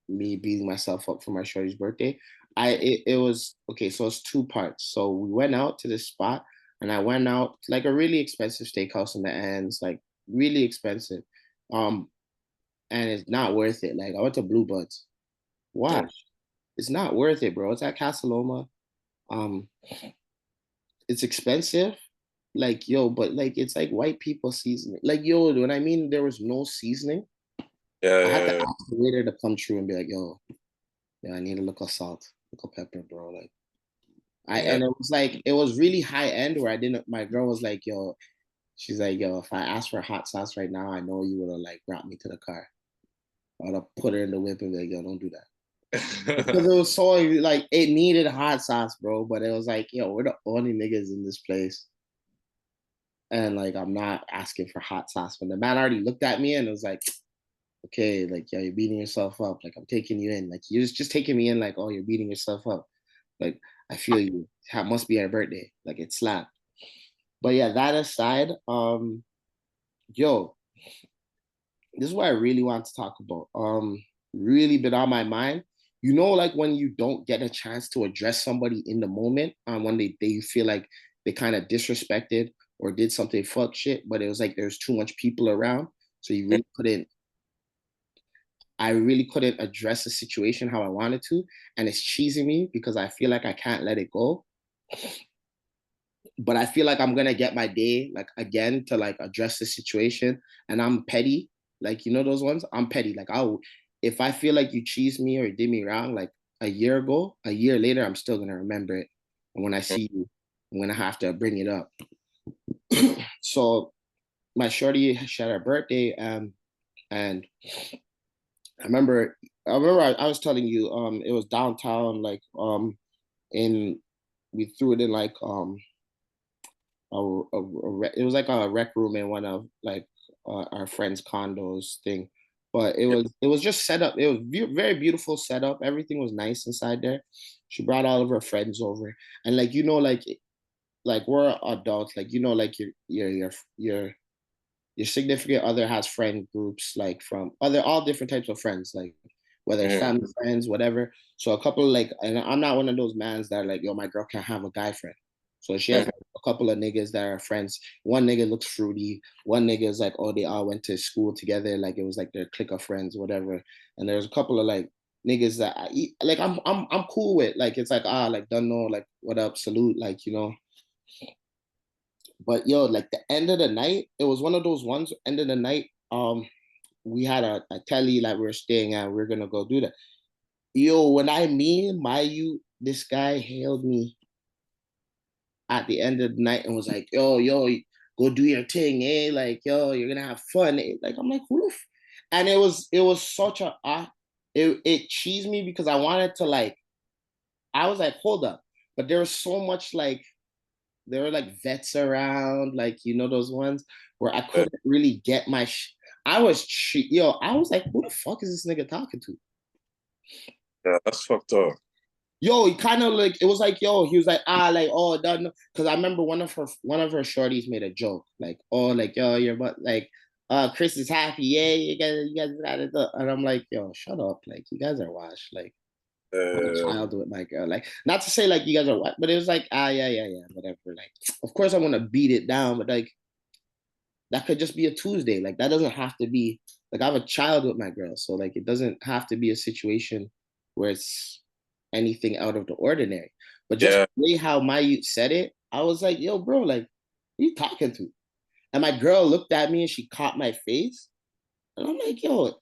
me beating myself up for my shorty's birthday. It was okay, so it's two parts. So we went out to this spot and I went out like a really expensive steakhouse in the ends, like really expensive. Um, and it's not worth it. Like I went to Blue Buds. Watch. It's not worth it, bro. It's at Casa Loma. Um, it's expensive. Like, yo, but like it's like white people seasoning. Like, yo, when I mean there was no seasoning, Yeah, I had to yeah, ask the waiter to come through and be like, yo, yeah, I need a little salt, little pepper, bro. Like yeah. and it was like it was really high end where I didn't my girl was like, yo, she's like, yo, if I asked for hot sauce right now, I know you would have like brought me to the car. I'd have put her in the whip and be like, yo, don't do that. Because Yeah. it was so like it needed hot sauce, bro. But it was like, yo, we're the only niggas in this place. And like I'm not asking for hot sauce. When the man already looked at me and was like, okay, like yeah, you're beating yourself up. Like I'm taking you in. Like you're just taking me in. Like oh, you're beating yourself up. Like I feel you. It must be our birthday. Like it slapped. But yeah, that aside, yo, this is what I really want to talk about. Really been on my mind. You know, like when you don't get a chance to address somebody in the moment, when they feel like they kind of disrespected or did something fuck shit, but it was like there's too much people around, so I really couldn't address the situation how I wanted to, and it's cheesing me because I feel like I can't let it go. But I feel like I'm gonna get my day like again to like address the situation, and I'm petty. Like, you know those ones? I'm petty. Like, if I feel like you cheesed me or did me wrong, like a year ago, a year later, I'm still gonna remember it. And when I see you, I'm gonna have to bring it up. So my shorty, she had her birthday, and I was telling you, it was downtown, like, in we threw it in like it was like a rec room in one of like our friends' condos thing, but it was just set up. It was very beautiful setup. Everything was nice inside there. She brought all of her friends over, and like like we're adults, like like your significant other has friend groups like from other all different types of friends, like whether it's Mm, family friends, whatever. So a couple of like, and I'm not one of those mans that are like, yo, my girl can't have a guy friend. So she has mm, like, a couple of niggas that are friends. One nigga looks fruity. One nigga is like, oh, they all went to school together. Like it was like their clique of friends, whatever. And there's a couple of like niggas that like I'm cool with. Like it's like like don't know like what up, salute, like But yo, like the end of the night, it was one of those ones. End of the night, we had a telly like we were staying at. We are gonna go do that. Yo, when I mean my you, this guy hailed me at the end of the night and was like, yo, go do your thing, eh? Like, yo, you're gonna have fun. Eh? Like, I'm like, woof. And it was such a it cheesed me because I wanted to like, I was like, hold up. But there was so much like there were like vets around, like those ones where I yeah, couldn't really get my I was like, who the fuck is this nigga talking to? yeah, that's fucked up. Yo, he kind of like it was like he was like like oh done because I remember one of her shorties made a joke like oh like yo you're but like Chris is happy, yeah, you guys got it, and I'm like yo shut up, like you guys are washed, like I'm a Uh, child with my girl, like not to say like you guys are what, but it was like yeah whatever, like of course I want to beat it down, but like that could just be a Tuesday. Like that doesn't have to be like I have a child with my girl. So like it doesn't have to be a situation where it's anything out of the ordinary. But just yeah, the way how my youth said it, I was like, yo, bro, like, who you talking to? And my girl looked at me and she caught my face. And I'm like, yo,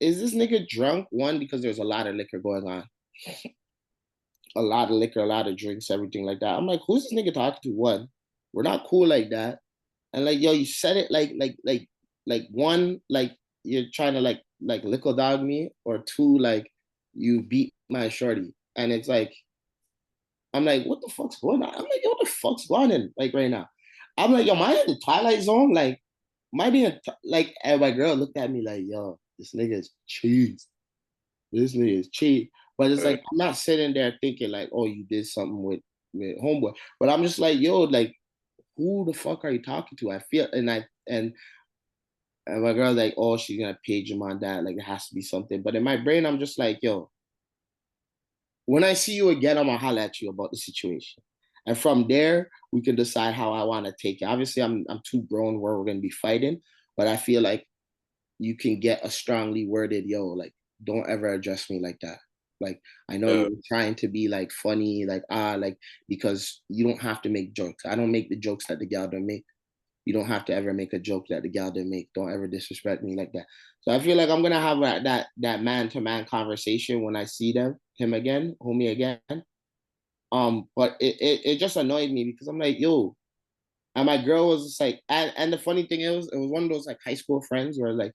is this nigga drunk? One, because there's a lot of liquor going on. A lot of liquor, a lot of drinks, everything like that. I'm like, who's this nigga talking to? One, we're not cool like that. And like, yo, you said it like one, like you're trying to like lickle dog me, or two, like you beat my shorty. And it's like, I'm like, what the fuck's going on? I'm like, yo, what the fuck's going on like right now? I'm like, yo, am I in the Twilight Zone? Like, am I being like and my girl looked at me like, yo, this nigga is cheese. This nigga is cheese. But it's uh, like I'm not sitting there thinking like, oh, you did something with homeboy. But I'm just like, yo, like who the fuck are you talking to? I feel and my girl's like, oh, she's gonna page him on that. Like it has to be something. But in my brain, I'm just like, yo, when I see you again, I'm gonna holler at you about the situation. And from there, we can decide how I want to take it. Obviously, I'm too grown where we're gonna be fighting, but I feel like you can get a strongly worded, yo, like, don't ever address me like that. Like, I know yeah, you're trying to be like funny, like, like, because you don't have to make jokes. I don't make the jokes that the gal don't make. You don't have to ever make a joke that the gal didn't make. Don't ever disrespect me like that. So I feel like I'm gonna have that man to man conversation when I see him again, homie again. But it just annoyed me because I'm like, yo, and my girl was just like, and the funny thing is, it was one of those like high school friends where like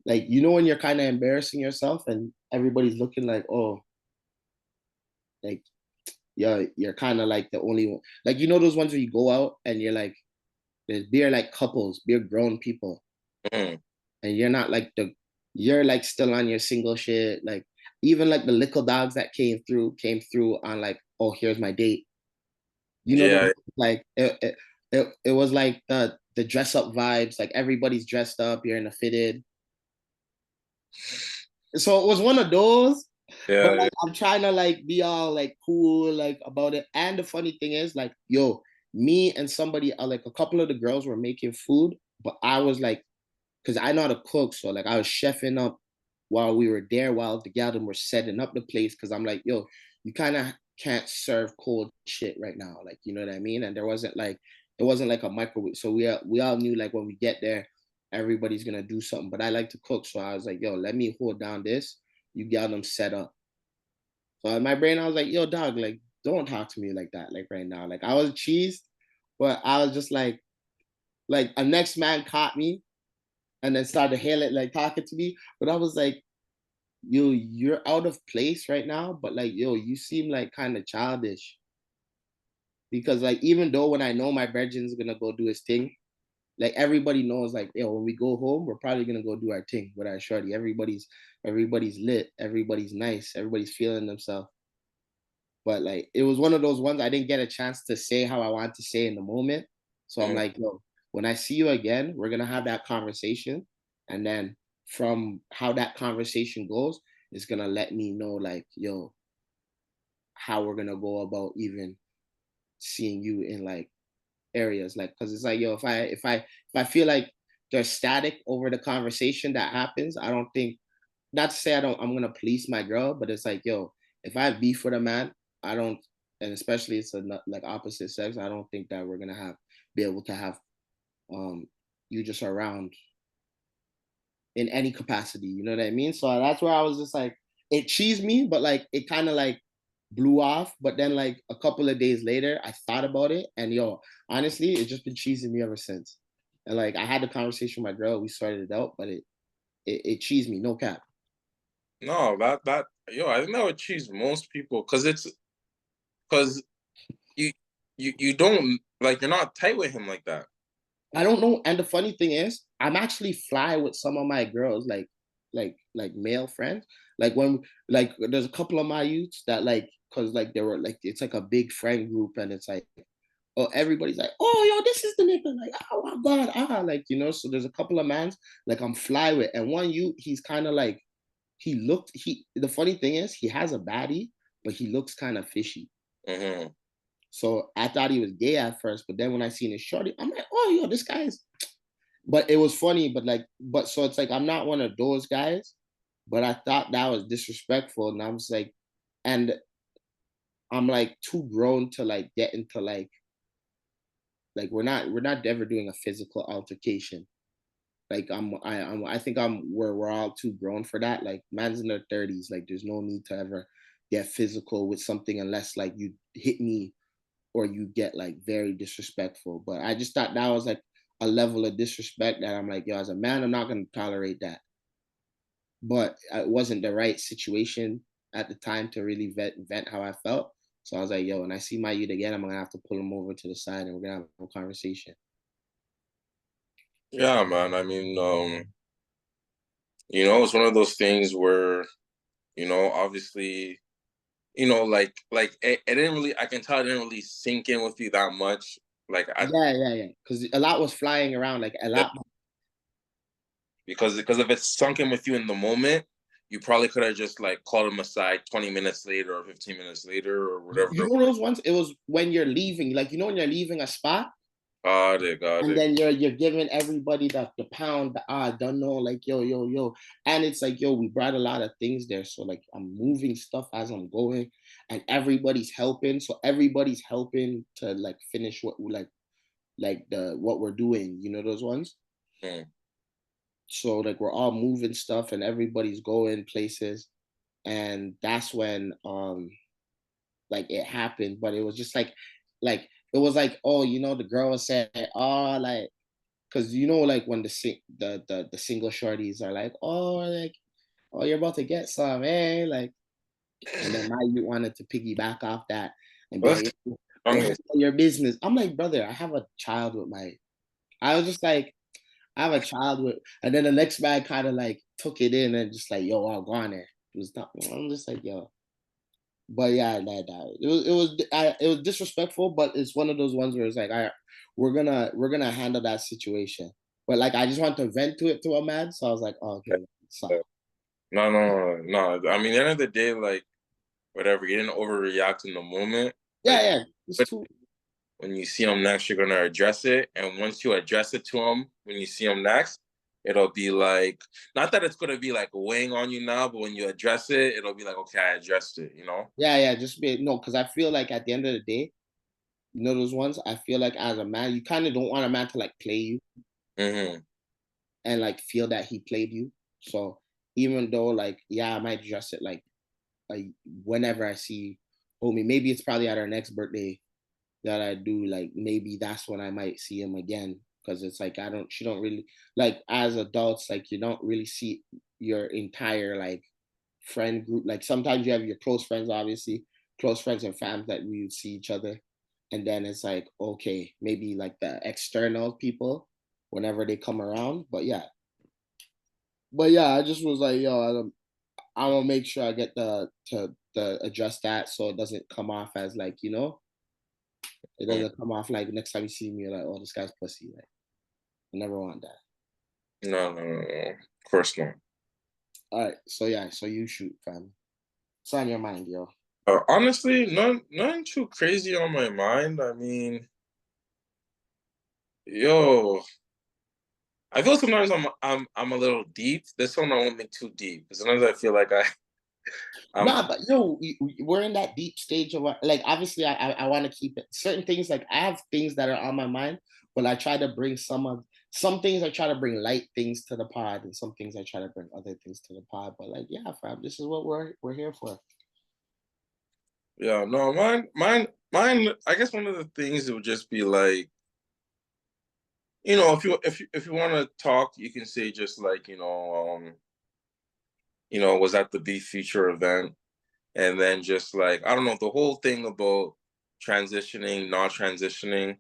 when you're kind of embarrassing yourself and everybody's looking like, oh, like yeah, you're kind of like the only one. Like those ones where you go out and you're like, they're like couples, they're grown people, mm, and you're not like you're like still on your single shit. Like even like the little dogs that came through on like, oh, here's my date. yeah, Like it was like the dress up vibes. Like everybody's dressed up. You're in a fitted. So it was one of those. But yeah, like I'm trying to like be all like cool like about it. And the funny thing is like, yo, me and somebody like a couple of the girls were making food, but I was like, because I know how to cook. So like I was chefing up while we were there, while the gal were setting up the place. Cause I'm like, yo, you kind of can't serve cold shit right now. Like, you know what I mean? And it wasn't like a microwave. So we all knew like when we get there, everybody's gonna do something. But I like to cook, so I was like, yo, let me hold down this. You got them set up. So in my brain, I was like, yo, dog, like, don't talk to me like that, like right now. Like I was cheesed, but I was just like a next man caught me and then started hailing, like talking to me. But I was like, yo, you're out of place right now. But like, yo, you seem like kind of childish. Because like even though when I know my virgin's gonna go do his thing, like everybody knows, like, yo, when we go home, we're probably gonna go do our thing with our shorty. Everybody's lit, everybody's nice, everybody's feeling themselves. But like it was one of those ones I didn't get a chance to say how I want to say in the moment. So I'm Mm. like, yo, when I see you again, we're gonna have that conversation. And then from how that conversation goes, it's gonna let me know like, yo, how we're gonna go about even seeing you in like areas. Like, cause it's like, yo, if I feel like there's static over the conversation that happens, I don't think, not to say I'm gonna police my girl, but it's like, yo, if I have beef with a man, I don't, and especially it's a like opposite sex, I don't think that we're gonna be able to have um you just around in any capacity. You know what I mean? So that's where I was just like, it cheesed me, but like it kind of like blew off. But then like a couple of days later, I thought about it, and yo, honestly, it's just been cheesing me ever since. And like I had the conversation with my girl, we sorted it out, but it cheesed me, no cap. No, that yo, I think that would choose most people because because you you don't like you're not tight with him like that. I don't know. And the funny thing is, I'm actually fly with some of my girls, like male friends. Like when like there's a couple of my youths that like cause like they were like it's like a big friend group and it's like oh everybody's like, oh yo, this is the nigga, like oh my god, like so there's a couple of mans like I'm fly with, and one youth, he's kind of like he the funny thing is he has a baddie, but he looks kind of fishy. Hmm. So I thought he was gay at first, but then when I seen his shorty, I'm like, oh yo, this guy's. But it was funny, but like, but so it's like I'm not one of those guys, but I thought that was disrespectful, and I was like, and I'm like too grown to like get into like we're not ever doing a physical altercation. Like I think we're all too grown for that. Like man's in their 30s, like there's no need to ever get physical with something unless like you hit me or you get like very disrespectful. But I just thought that was like a level of disrespect that I'm like, yo, as a man, I'm not gonna tolerate that. But it wasn't the right situation at the time to really vent how I felt. So I was like, yo, when I see my youth again, I'm gonna have to pull him over to the side and we're gonna have a conversation. Yeah, man. I mean, it's one of those things where, obviously, it didn't really. I can tell it didn't really sink in with you that much. Like I Yeah, yeah, yeah. Because a lot was flying around, like a lot. because if it's sunk in with you in the moment, you probably could have just like called him aside 20 minutes later or 15 minutes later or whatever. You know those ones? It was when you're leaving, like when you're leaving a spot Got and it. then you're giving everybody the pound, the don't know, like yo, and it's like yo, we brought a lot of things there, so like I'm moving stuff as I'm going, and everybody's helping, so everybody's helping to like finish what we like the what we're doing, those ones. Mm. So like we're all moving stuff, and everybody's going places, and that's when like it happened, but it was just like it was like oh the girl was saying oh like because like when the single shorties are like, oh, like, oh, you're about to get some, eh? Like, and then now you wanted to piggyback off that and be like, yo, Okay. handle your business. I'm like, brother, I have a child with I was just like, I have a child with, and then the next man kind of like took it in and just like, yo, I'll go on there. It was not, I'm just like, yo, but yeah, it was disrespectful, but it's one of those ones where it's like, we're gonna handle that situation. But like, I just want to vent to it to a man, so I was like, oh, okay, stop. No, no, no, no. I mean, at the end of the day, like whatever, you didn't overreact in the moment. Yeah, Like, yeah, it's but too. when you see him next, you're gonna address it, and once you address it to him, when you see him next, it'll be like not that it's gonna be like weighing on you now, but when you address it, it'll be like okay, I addressed it. Yeah, yeah, just be no, because I feel like at the end of the day, those ones. I feel like as a man, you kind of don't want a man to like play you, Hmm. and like feel that he played you. So even though like yeah, I might address it like whenever I see homie, maybe it's probably at our next birthday that I do, like maybe that's when I might see him again. Cause it's like she don't really like as adults, like you don't really see your entire like friend group. Like sometimes you have your close friends, obviously, close friends and fams that we would see each other. And then it's like, okay, maybe like the external people whenever they come around. But yeah, I just was like, yo, I want to make sure I get the adjust that so it doesn't come off as like, it Mm. doesn't come off like next time you see me, you're like, oh, this guy's pussy. Like, I never want that. No, no, no, no. Of course not. All right, so yeah, so you shoot, fam. What's on your mind, yo? Honestly, nothing too crazy on my mind. I mean, yo, I feel sometimes I'm a little deep. This one I won't be too deep. Sometimes I feel like I'm Nah, but yo, we're in that deep stage of like obviously I want to keep it certain things like I have things that are on my mind, but I try to bring some things I try to bring light things to the pod, and some things I try to bring other things to the pod. But like, yeah, fam, this is what we're here for. yeah, no, mine. I guess one of the things it would just be like, if you want to talk, you can say just like, was at the Beef Future event, and then just like I don't know the whole thing about transitioning, not transitioning.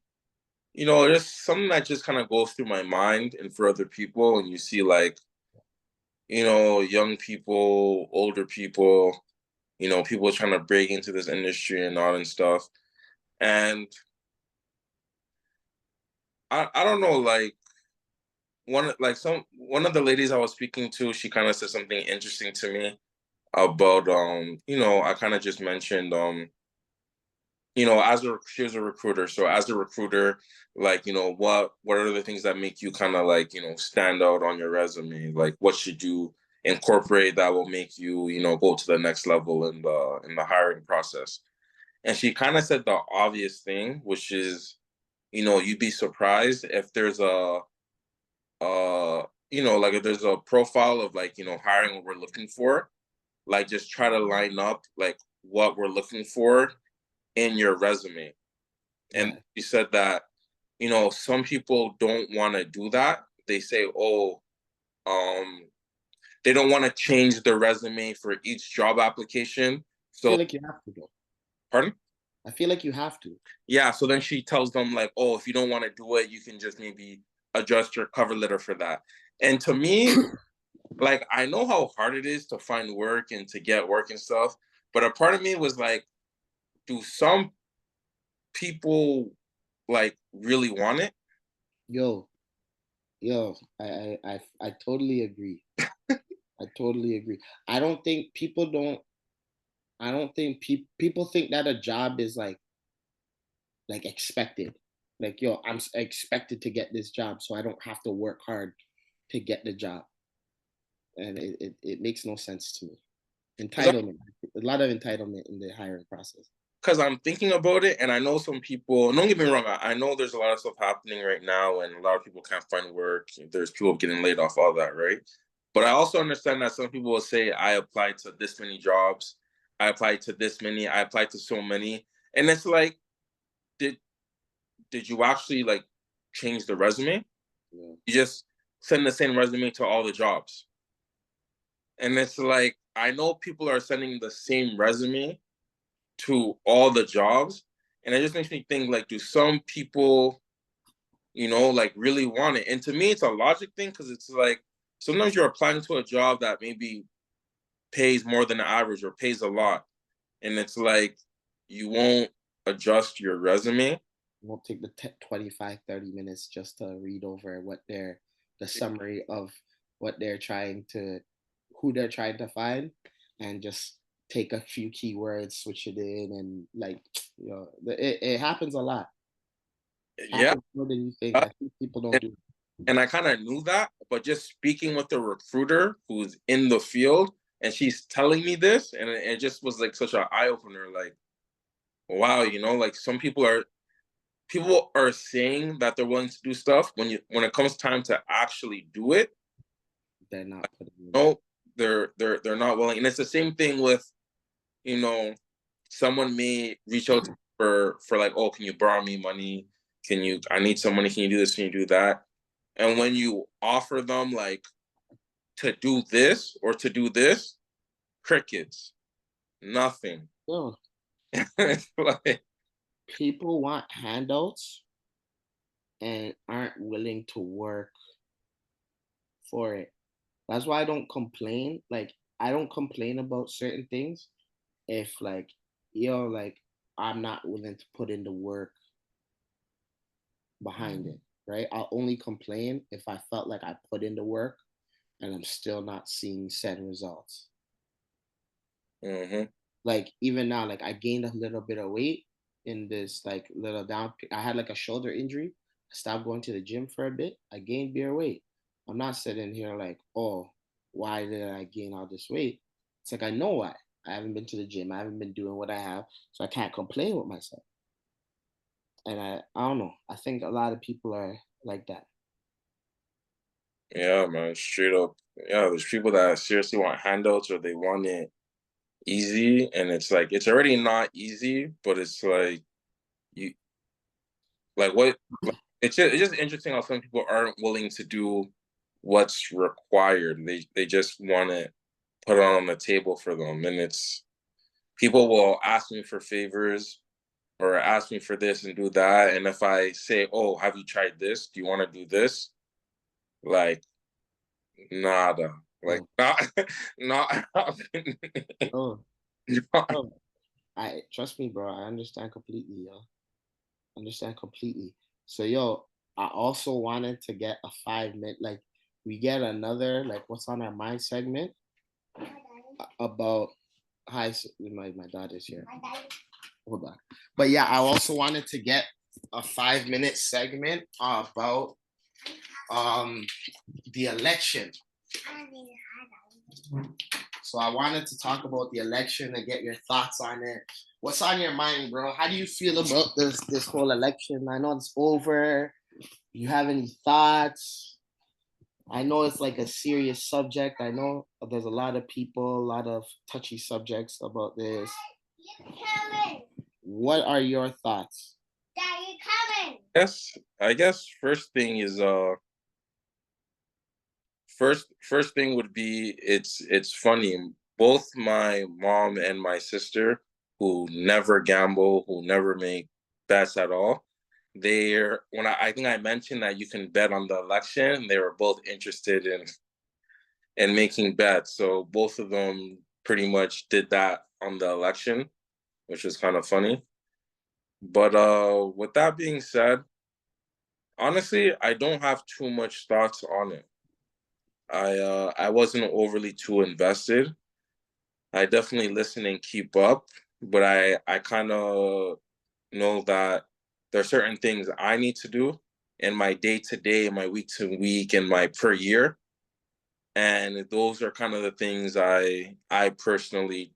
Just something that just kind of goes through my mind and for other people, and you see like, young people, older people, people trying to break into this industry and all and stuff. And I don't know, like one of the ladies I was speaking to, she kind of said something interesting to me about I kind of just mentioned she was a recruiter. So as a recruiter, like, what are the things that make you kind of like, stand out on your resume? Like what should you incorporate that will make you, go to the next level in the hiring process? And she kind of said the obvious thing, which is, you'd be surprised if there's like if there's a profile of like, hiring what we're looking for, like just try to line up like what we're looking for in your resume. And Right. she said that, some people don't want to do that. They say, oh, um, they don't want to change their resume for each job application. I So, feel like you have to go. pardon? I feel like you have to. Yeah. So then she tells them, like, oh, if you don't want to do it, you can just maybe adjust your cover letter for that. And to me, like, I know how hard it is to find work and to get work and stuff. But a part of me was like, do some people like really want it? Yo, I totally agree. I totally agree. I don't think people don't. I don't think people think that a job is like expected. Like yo, expected to get this job, so I don't have to work hard to get the job, and it makes no sense to me. Entitlement, a lot of entitlement in the hiring process. Because I'm thinking about it, and I know some people. Don't get me wrong. I know there's a lot of stuff happening right now, and a lot of people can't find work. There's people getting laid off, all that, right? But I also understand that some people will say, "I applied to this many jobs. I applied to this many. I applied to so many," and it's like, did did you actually like change the resume? Yeah. You just send the same resume to all the jobs, and it's like I know people are sending the same resume to all the jobs. And it just makes me think like, do some people, like really want it? And to me, it's a logic thing because it's like sometimes you're applying to a job that maybe pays more than the average or pays a lot. And it's like you won't adjust your resume. Won't take the 25, 30 minutes just to read over the summary of what they're trying to who they're trying to find, and just take a few keywords, switch it in, and like it happens a lot. Yeah. Happens more than you think. I think people don't And, do it. and I kind of knew that, but just speaking with the recruiter who's in the field and she's telling me this, and it just was like such an eye opener. Like, wow, like some people are people are saying that they're willing to do stuff when it comes time to actually do it, They're not putting in. no, they're not willing. And it's the same thing with, you know, someone may reach out for like, oh, can you borrow me money? Can you? I need some money. Can you do this? Can you do that? And when you offer them like to do this or to do this, crickets, nothing. Yo, Like, people want handouts and aren't willing to work for it. That's why I don't complain. Like I don't complain about certain things if like like I'm not willing to put in the work behind it, right? I'll only complain if I felt like I put in the work and I'm still not seeing said results. mhm. Like even now, like I gained a little bit of weight in this like little down. I had like a shoulder injury. I stopped going to the gym for a bit. I gained bare weight. I'm not sitting here like, oh, why did I gain all this weight? It's like I know why. I haven't been to the gym. I haven't been doing what I have, so I can't complain with myself. And I don't know. I think a lot of people are like that. Yeah, man, straight up. Yeah, there's people that seriously want handouts or they want it easy, and it's like it's already not easy, but it's like you like what like, it's just interesting how some people aren't willing to do what's required. They just want to put it on the table for them, and it's people will ask me for favors or ask me for this and do that, and if I say, "Oh, have you tried this? Do you want to do this?" Like nada, like Oh, not not happening. oh, oh. I trust me, bro. I understand completely, yo. Understand completely. So, yo, I also wanted to get a 5 minute, like, we get another, like, what's on our mind segment about hi, my daughter's here. Hold on. But yeah, I also wanted to get a 5 minute segment about um the election. So I wanted to talk about the election and get your thoughts on it. What's on your mind, bro? How do you feel about this whole election? I know it's over. You have any thoughts? I know it's like a serious subject. I know there's a lot of people, a lot of touchy subjects about this. What are your thoughts? Yes, I guess first thing is first thing would be it's funny. Both my mom and my sister, who never gamble, who never make bets at all, they're when I think I mentioned that you can bet on the election, they were both interested in making bets. So both of them pretty much did that on the election, which was kind of funny. But with that being said, honestly, I don't have too much thoughts on it. I wasn't overly too invested. I definitely listen and keep up, but I kind of know that there are certain things I need to do in my day to day, my week to week, and my per year, and those are kind of the things I personally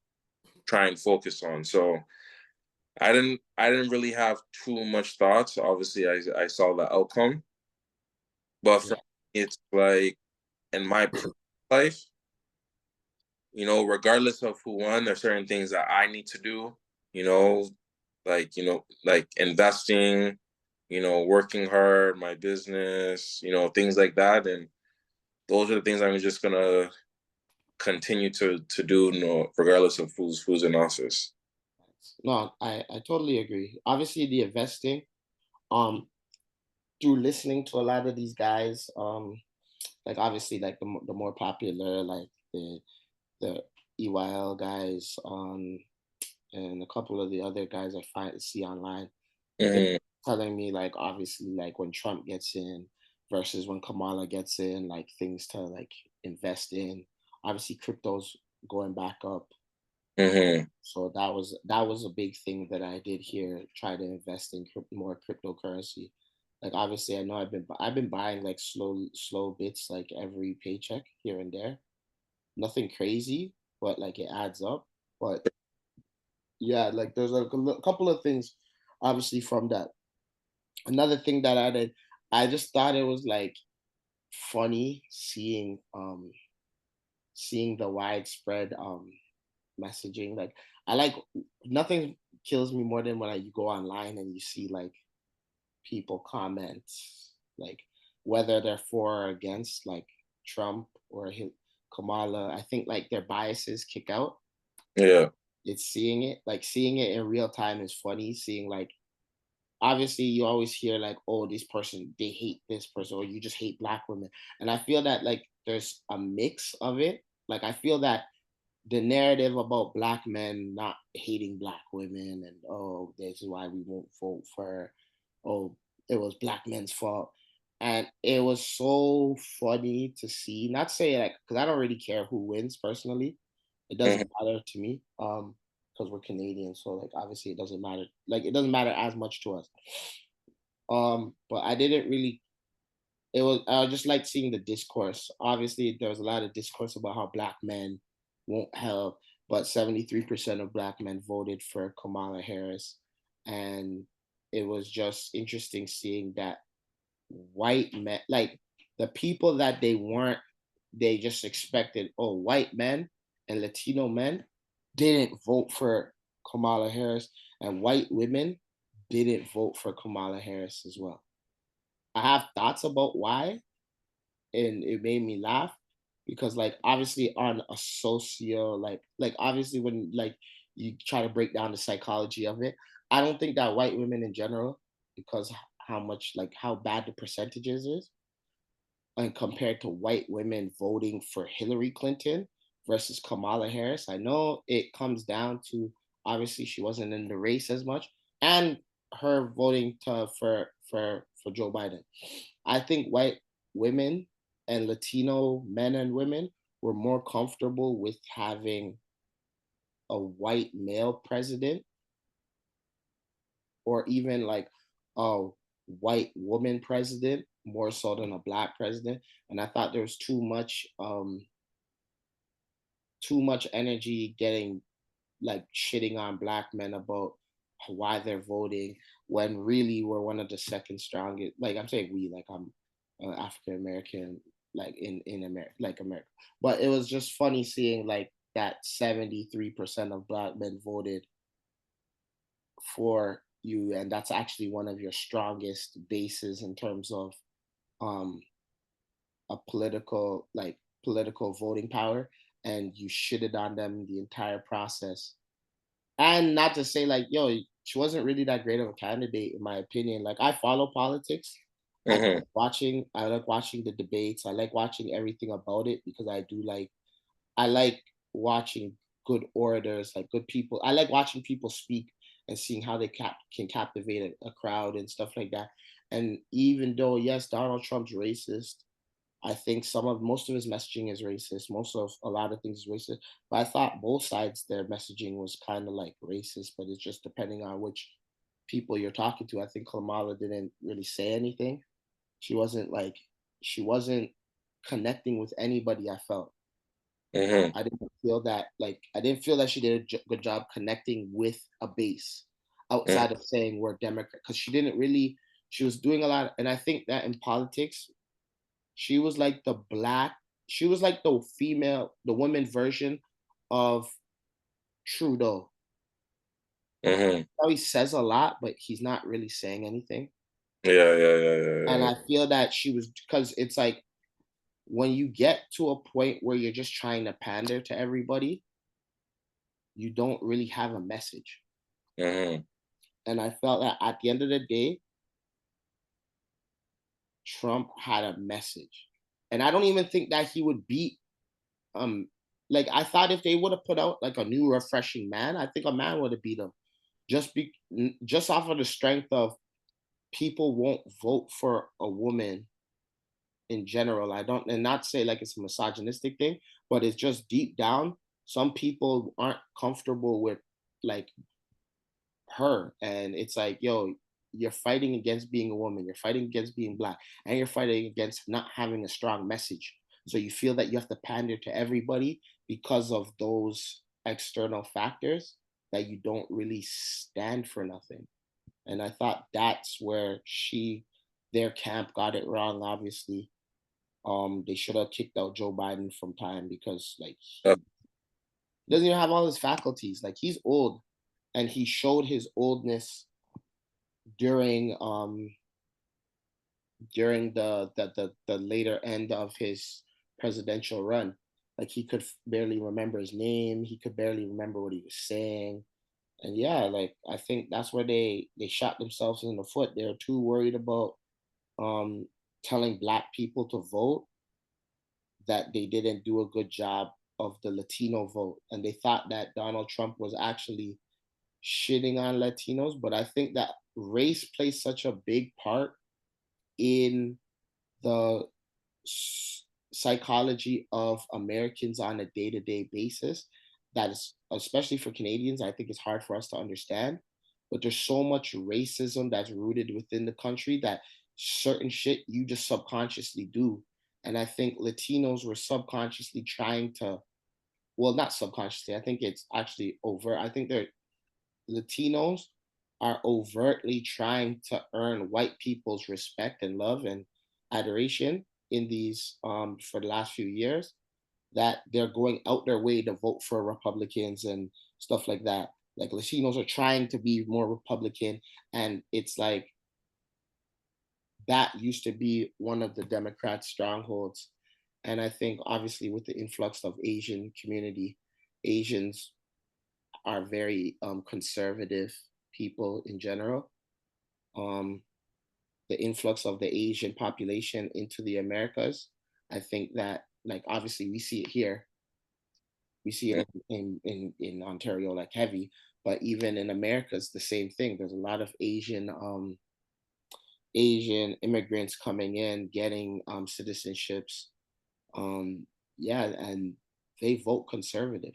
try and focus on. So I didn't really have too much thoughts. Obviously, I saw the outcome, but for Yeah, me, it's like in my life, regardless of who won, there's certain things that I need to do, you know, like investing, working hard, my business, things like that. And those are the things I'm just gonna continue to do, regardless of who's in office. no, I totally agree. Obviously, the investing, um, through listening to a lot of these guys, like obviously, like the more popular, like the EYL guys, and a couple of the other guys I find see online, they're Hmm. telling me like obviously like when Trump gets in versus when Kamala gets in, like things to like invest in. Obviously, crypto's going back up. Hmm. So that was a big thing that I did here. Try to invest in more cryptocurrency. Like obviously, I know I've been buying like slow bits like every paycheck here and there. Nothing crazy, but like it adds up. But yeah, like there's like a couple of things, obviously from that. Another thing that I did, I just thought it was like funny seeing the widespread messaging. Like I like nothing kills me more than when you go online and you see like people comment like whether they're for or against like Trump or Kamala. I think like their biases kick out. Yeah. It's seeing it in real time is funny. Seeing like obviously you always hear like, oh, this person, they hate this person, or you just hate black women. And I feel that like there's a mix of it. Like I feel that the narrative about black men not hating black women and oh, this is why we won't vote for, oh, it was black men's fault. And it was so funny to see, not say like, because I don't really care who wins personally. It Hmm. doesn't matter to me. Because we're Canadian, so like obviously it doesn't matter. Like it doesn't matter as much to us. But I didn't really. It was I just like seeing the discourse. Obviously, there was a lot of discourse about how black men won't help, but 73% of black men voted for Kamala Harris, and it was just interesting seeing that white men, like the people that they weren't, they just expected, oh, white men and Latino men didn't vote for Kamala Harris, and white women didn't vote for Kamala Harris as well. I have thoughts about why, and it made me laugh because, like, obviously, on a socio, like obviously, when like you try to break down the psychology of it, I don't think that white women in general, because how much like how bad the percentages is, and compared to white women voting for Hillary Clinton versus Kamala Harris. I know it comes down to obviously she wasn't in the race as much, and her voting for Joe Biden. I think white women and Latino men and women were more comfortable with having a white male president or even like a white woman president more so than a black president. And I thought there was too much energy getting like shitting on black men about why they're voting when really we're one of the second strongest. Like I'm saying we, like I'm African American, like in America, like America. But it was just funny seeing like that 73% of black men voted for you, and that's actually one of your strongest bases in terms of um a political voting power, and you shitted on them the entire process. And not to say like, yo, she wasn't really that great of a candidate in my opinion. Like I follow politics. Hmm. I like watching the debates. I like watching everything about it because I like watching good orators, like good people. I like watching people speak and seeing how they can captivate a crowd and stuff like that. And even though yes, Donald Trump's racist, I think most of his messaging is racist. Most of a lot of things is racist. But I thought both sides their messaging was kind of like racist, but it's just depending on which people you're talking to. I think Kamala didn't really say anything. She wasn't like she wasn't connecting with anybody. I felt Hmm. I didn't feel that she did a good job connecting with a base outside of saying we're Democrat because she didn't really. She was doing a lot, and I think that in politics she was like she was like the women version of Trudeau. Hmm. How he says a lot, but he's not really saying anything. Yeah, yeah, yeah, yeah, And yeah. I feel that she was because it's like when you get to a point where you're just trying to pander to everybody, you don't really have a message. Hmm. And I felt that at the end of the day, Trump had a message. And I don't even think that he would beat um like I thought if they would have put out like a new refreshing man, I think a man would have beat him just off of the strength of people won't vote for a woman in general. I don't, and not say like it's a misogynistic thing, but it's just deep down. Some people aren't comfortable with like her, and it's like, yo, you're fighting against being a woman, you're fighting against being black, and you're fighting against not having a strong message. So you feel that you have to pander to everybody because of those external factors that you don't really stand for nothing. And I thought that's where their camp got it wrong. Obviously, they should have kicked out Joe Biden from time because like Uh, he doesn't even have all his faculties. Like he's old, and he showed his oldness during the later end of his presidential run. Like he could barely remember his name. He could barely remember what he was saying. And yeah, like I think that's where they shot themselves in the foot. They're too worried about um telling black people to vote that they didn't do a good job of the Latino vote. And they thought that Donald Trump was actually shitting on Latinos. But I think that race plays such a big part in the psychology of Americans on a day-to-day basis that is, especially for Canadians, I think it's hard for us to understand. But there's so much racism that's rooted within the country that certain shit you just subconsciously do. And I think Latinos were subconsciously trying to, well, not subconsciously, I think it's actually overt. I think they're Latinos are overtly trying to earn white people's respect and love and adoration in these for the last few years, that they're going out their way to vote for Republicans and stuff like that. Like Latinos are trying to be more Republican, and it's like that used to be one of the Democrats' strongholds. And I think obviously with the influx of Asian community, Asians are very conservative people in general. Um, the influx of the Asian population into the Americas, I think that like obviously we see it here, we see it in Ontario like heavy, but even in America it's the same thing. There's a lot of Asian immigrants coming in, getting citizenships. Yeah, and they vote conservative.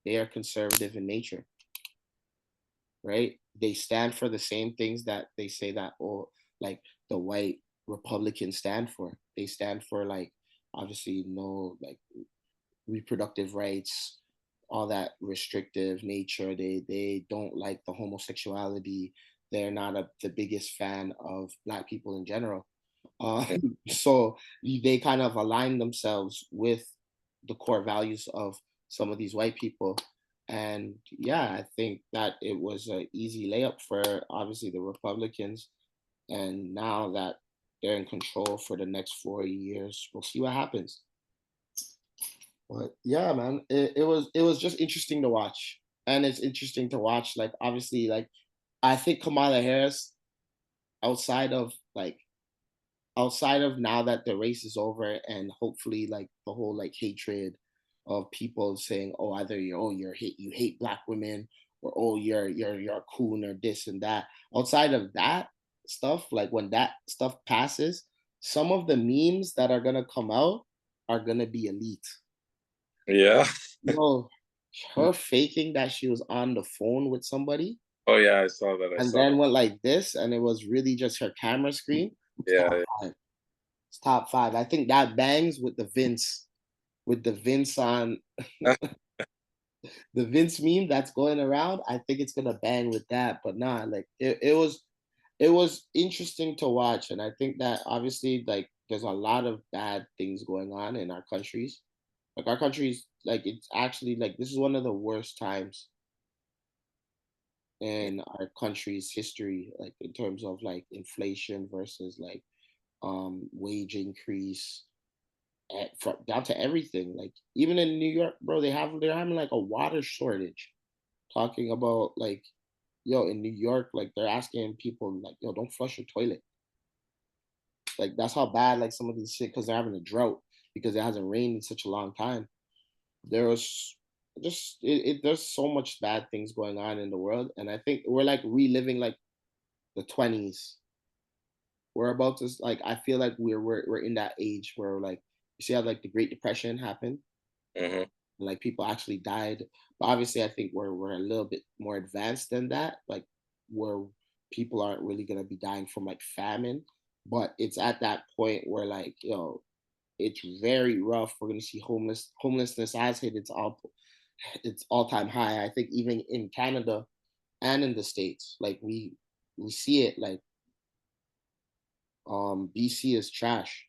They are conservative in nature, right? They stand for the same things that they say that, oh, like the white Republicans stand for. They stand for like obviously no like reproductive rights, all that restrictive nature. They don't like the homosexuality. They're not the biggest fan of black people in general. So they kind of align themselves with the core values of some of these white people. And yeah, I think that it was an easy layup for obviously the Republicans. And now that they're in control for the next 4 years, we'll see what happens. But yeah, man, it was just interesting to watch. And it's interesting to watch, like obviously, like I think Kamala Harris, outside of like outside of now that the race is over and hopefully like the whole like hatred of people saying, oh, either you hate black women, or oh you're a coon or this and that. Outside of that stuff, like when that stuff passes, some of the memes that are gonna come out are gonna be elite. yeah. No, her faking that she was on the phone with somebody Oh yeah, I saw that. I and saw that. then went like this, and it was really just her camera screen. It's top Yeah. five. It's top five. I think that bangs with the Vince on Yeah. the Vince meme that's going around. I think it's gonna bang with that. But nah, like it was interesting to watch, and I think that obviously like there's a lot of bad things going on in our countries. Like our countries, like it's actually like this is one of the worst times in our country's history, like in terms of like inflation versus like wage increase down to everything. Like even in New York, bro, they're having like a water shortage. Talking about like, yo, in New York, like they're asking people like, yo, don't flush your toilet. Like that's how bad like some of these shit because they're having a drought because it hasn't rained in such a long time. There was just there's so much bad things going on in the world, and I think we're like reliving like the 20s. We're about to like I feel like we're in that age where like you see how like the Great Depression happened, Hmm. like people actually died. But obviously, I think we're a little bit more advanced than that, like where people aren't really gonna be dying from like famine. But it's at that point where like it's very rough. We're gonna see homelessness has hit its all time high. I think even in Canada and in the States, like we see it like BC is trash.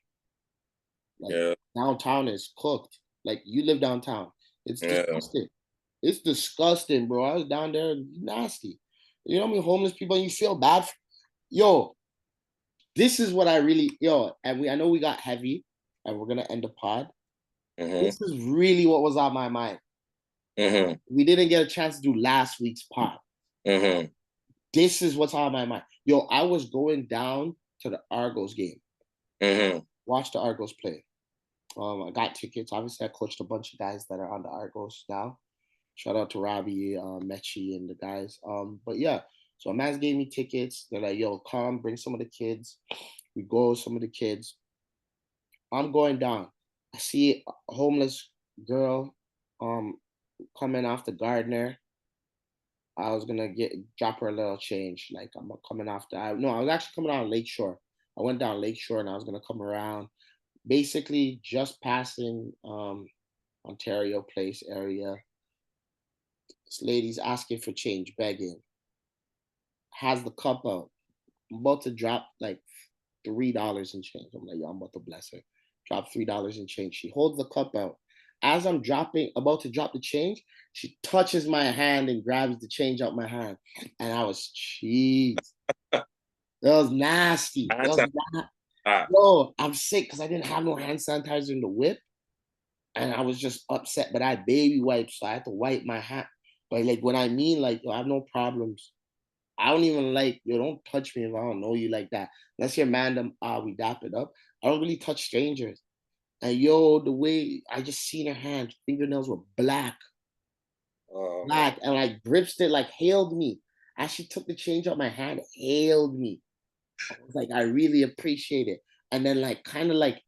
Like Yeah. downtown is cooked. Like you live downtown. It's Yeah. disgusting. It's disgusting, bro. I was down there, nasty. You know what I mean? Homeless people, and you feel bad. Yo, this is what I really and I know we got heavy, and we're gonna end the pod. Mm-hmm. This is really what was on my mind. Mm-hmm. We didn't get a chance to do last week's pod. Mm-hmm. This is what's on my mind. Yo, I was going down to the Argos game. Mm-hmm. Watch the Argos play. I got tickets. Obviously, I coached a bunch of guys that are on the Argos now. Shout out to Robbie, Mechi, and the guys. But yeah, so a man gave me tickets. They're like, "Yo, come, bring some of the kids." We go, some of the kids. I'm going down. I see a homeless girl, coming off the Gardner. I was gonna drop her a little change. Like I'm coming off the. No, I was actually coming down Lakeshore. I went down Lakeshore and I was gonna come around. Basically, just passing Ontario Place area. This lady's asking for change, begging. Has the cup out. I'm about to drop like $3 in change. I'm like, yo, I'm about to bless her. Drop $3 in change. She holds the cup out. As I'm about to drop the change, she touches my hand and grabs the change out my hand. And I was cheesed. It was nasty. It That's was a Yo, I'm sick because I didn't have no hand sanitizer in the whip. And I was just upset, but I had baby wipes, so I had to wipe my hand. But like when I mean like yo, I have no problems. I don't even like yo, don't touch me if I don't know you like that. Unless you're random, we dap it up. I don't really touch strangers. And yo, the way I just seen her hand, fingernails were black, man. black, and like gripped it, like hailed me. As she took the change out my hand, hailed me. I was like, I really appreciate it. And then like kind of like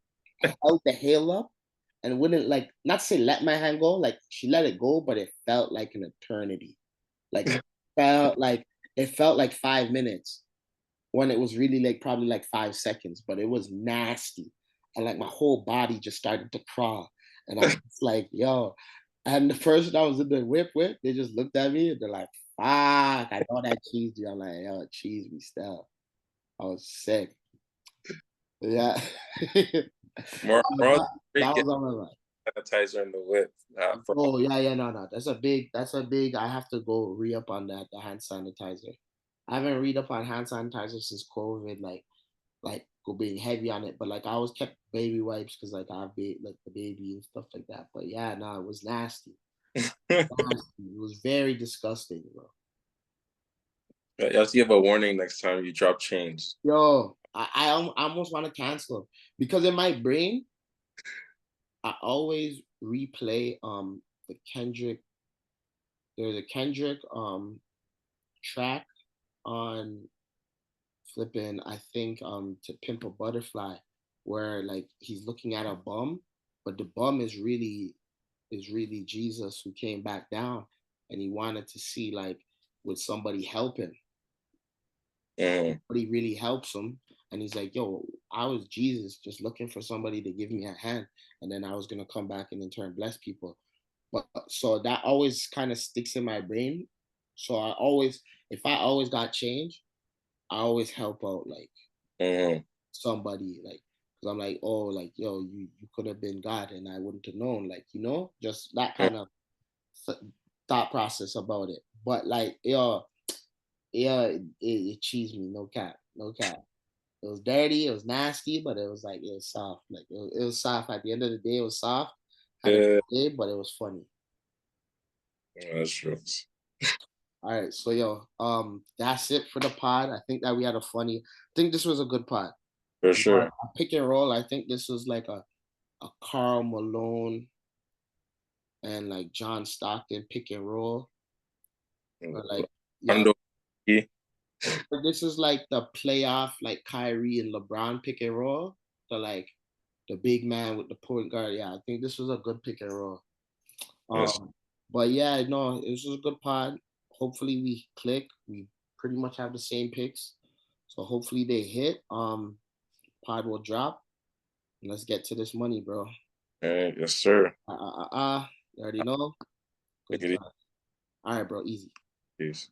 held the hail up and wouldn't like not say let my hand go, like she let it go, but it felt like an eternity. Like felt like it felt like 5 minutes when it was really like probably like 5 seconds, but it was nasty. And like my whole body just started to crawl. And I was just like, yo. And the person I was in the whip with, they just looked at me and they're like, fuck, I know that cheese you. I'm like, yo, cheese me still. I was sick. Yeah. More That get was on my mind. sanitizer in the whip. For Oh yeah, yeah, no. That's a big. I have to go re up on that, the hand sanitizer. I haven't read up on hand sanitizer since COVID, like go being heavy on it. But like I always kept baby wipes because like I have like the baby and stuff like that. But yeah, no, it was nasty. Nasty. It was very disgusting, bro. you have to give a warning next time you drop change. Yo, I almost want to cancel because in my brain, I always replay the Kendrick. There's a Kendrick track on flipping, I think to Pimp a Butterfly, where like he's looking at a bum, but the bum is really Jesus who came back down and he wanted to see like would somebody help him. Mm. But he really helps him. And he's like, yo, I was Jesus just looking for somebody to give me a hand. And then I was gonna come back and in turn bless people. But so that always kind of sticks in my brain. So if I always got change, I always help out like Mm. somebody like because I'm like, oh, like yo, you could have been God and I wouldn't have known, like just that kind of thought process about it. But like, yo, yeah, it cheesed me, no cap, no cap. It was dirty, it was nasty, but it was like it was soft. Like it was soft. At the end of the day, it was soft. Had a Yeah, good day, but it was funny. that's true. All right, so yo, that's it for the pod. I think that we had a funny. I think this was a good pod. For You know, sure. a pick and roll. I think this was like a Carl Malone and like John Stockton pick and roll, or like yeah, Rondo. but this is like the playoff like Kyrie and LeBron pick and roll. So like the big man with the point guard. Yeah, I think this was a good pick and roll. Yes, But yeah, no, this was a good pod. Hopefully we click. We pretty much have the same picks. So hopefully they hit. Pod will drop. Let's get to this money, bro. yes, sir. You already know. Take Good it job. All right, bro. Easy. easy. Peace.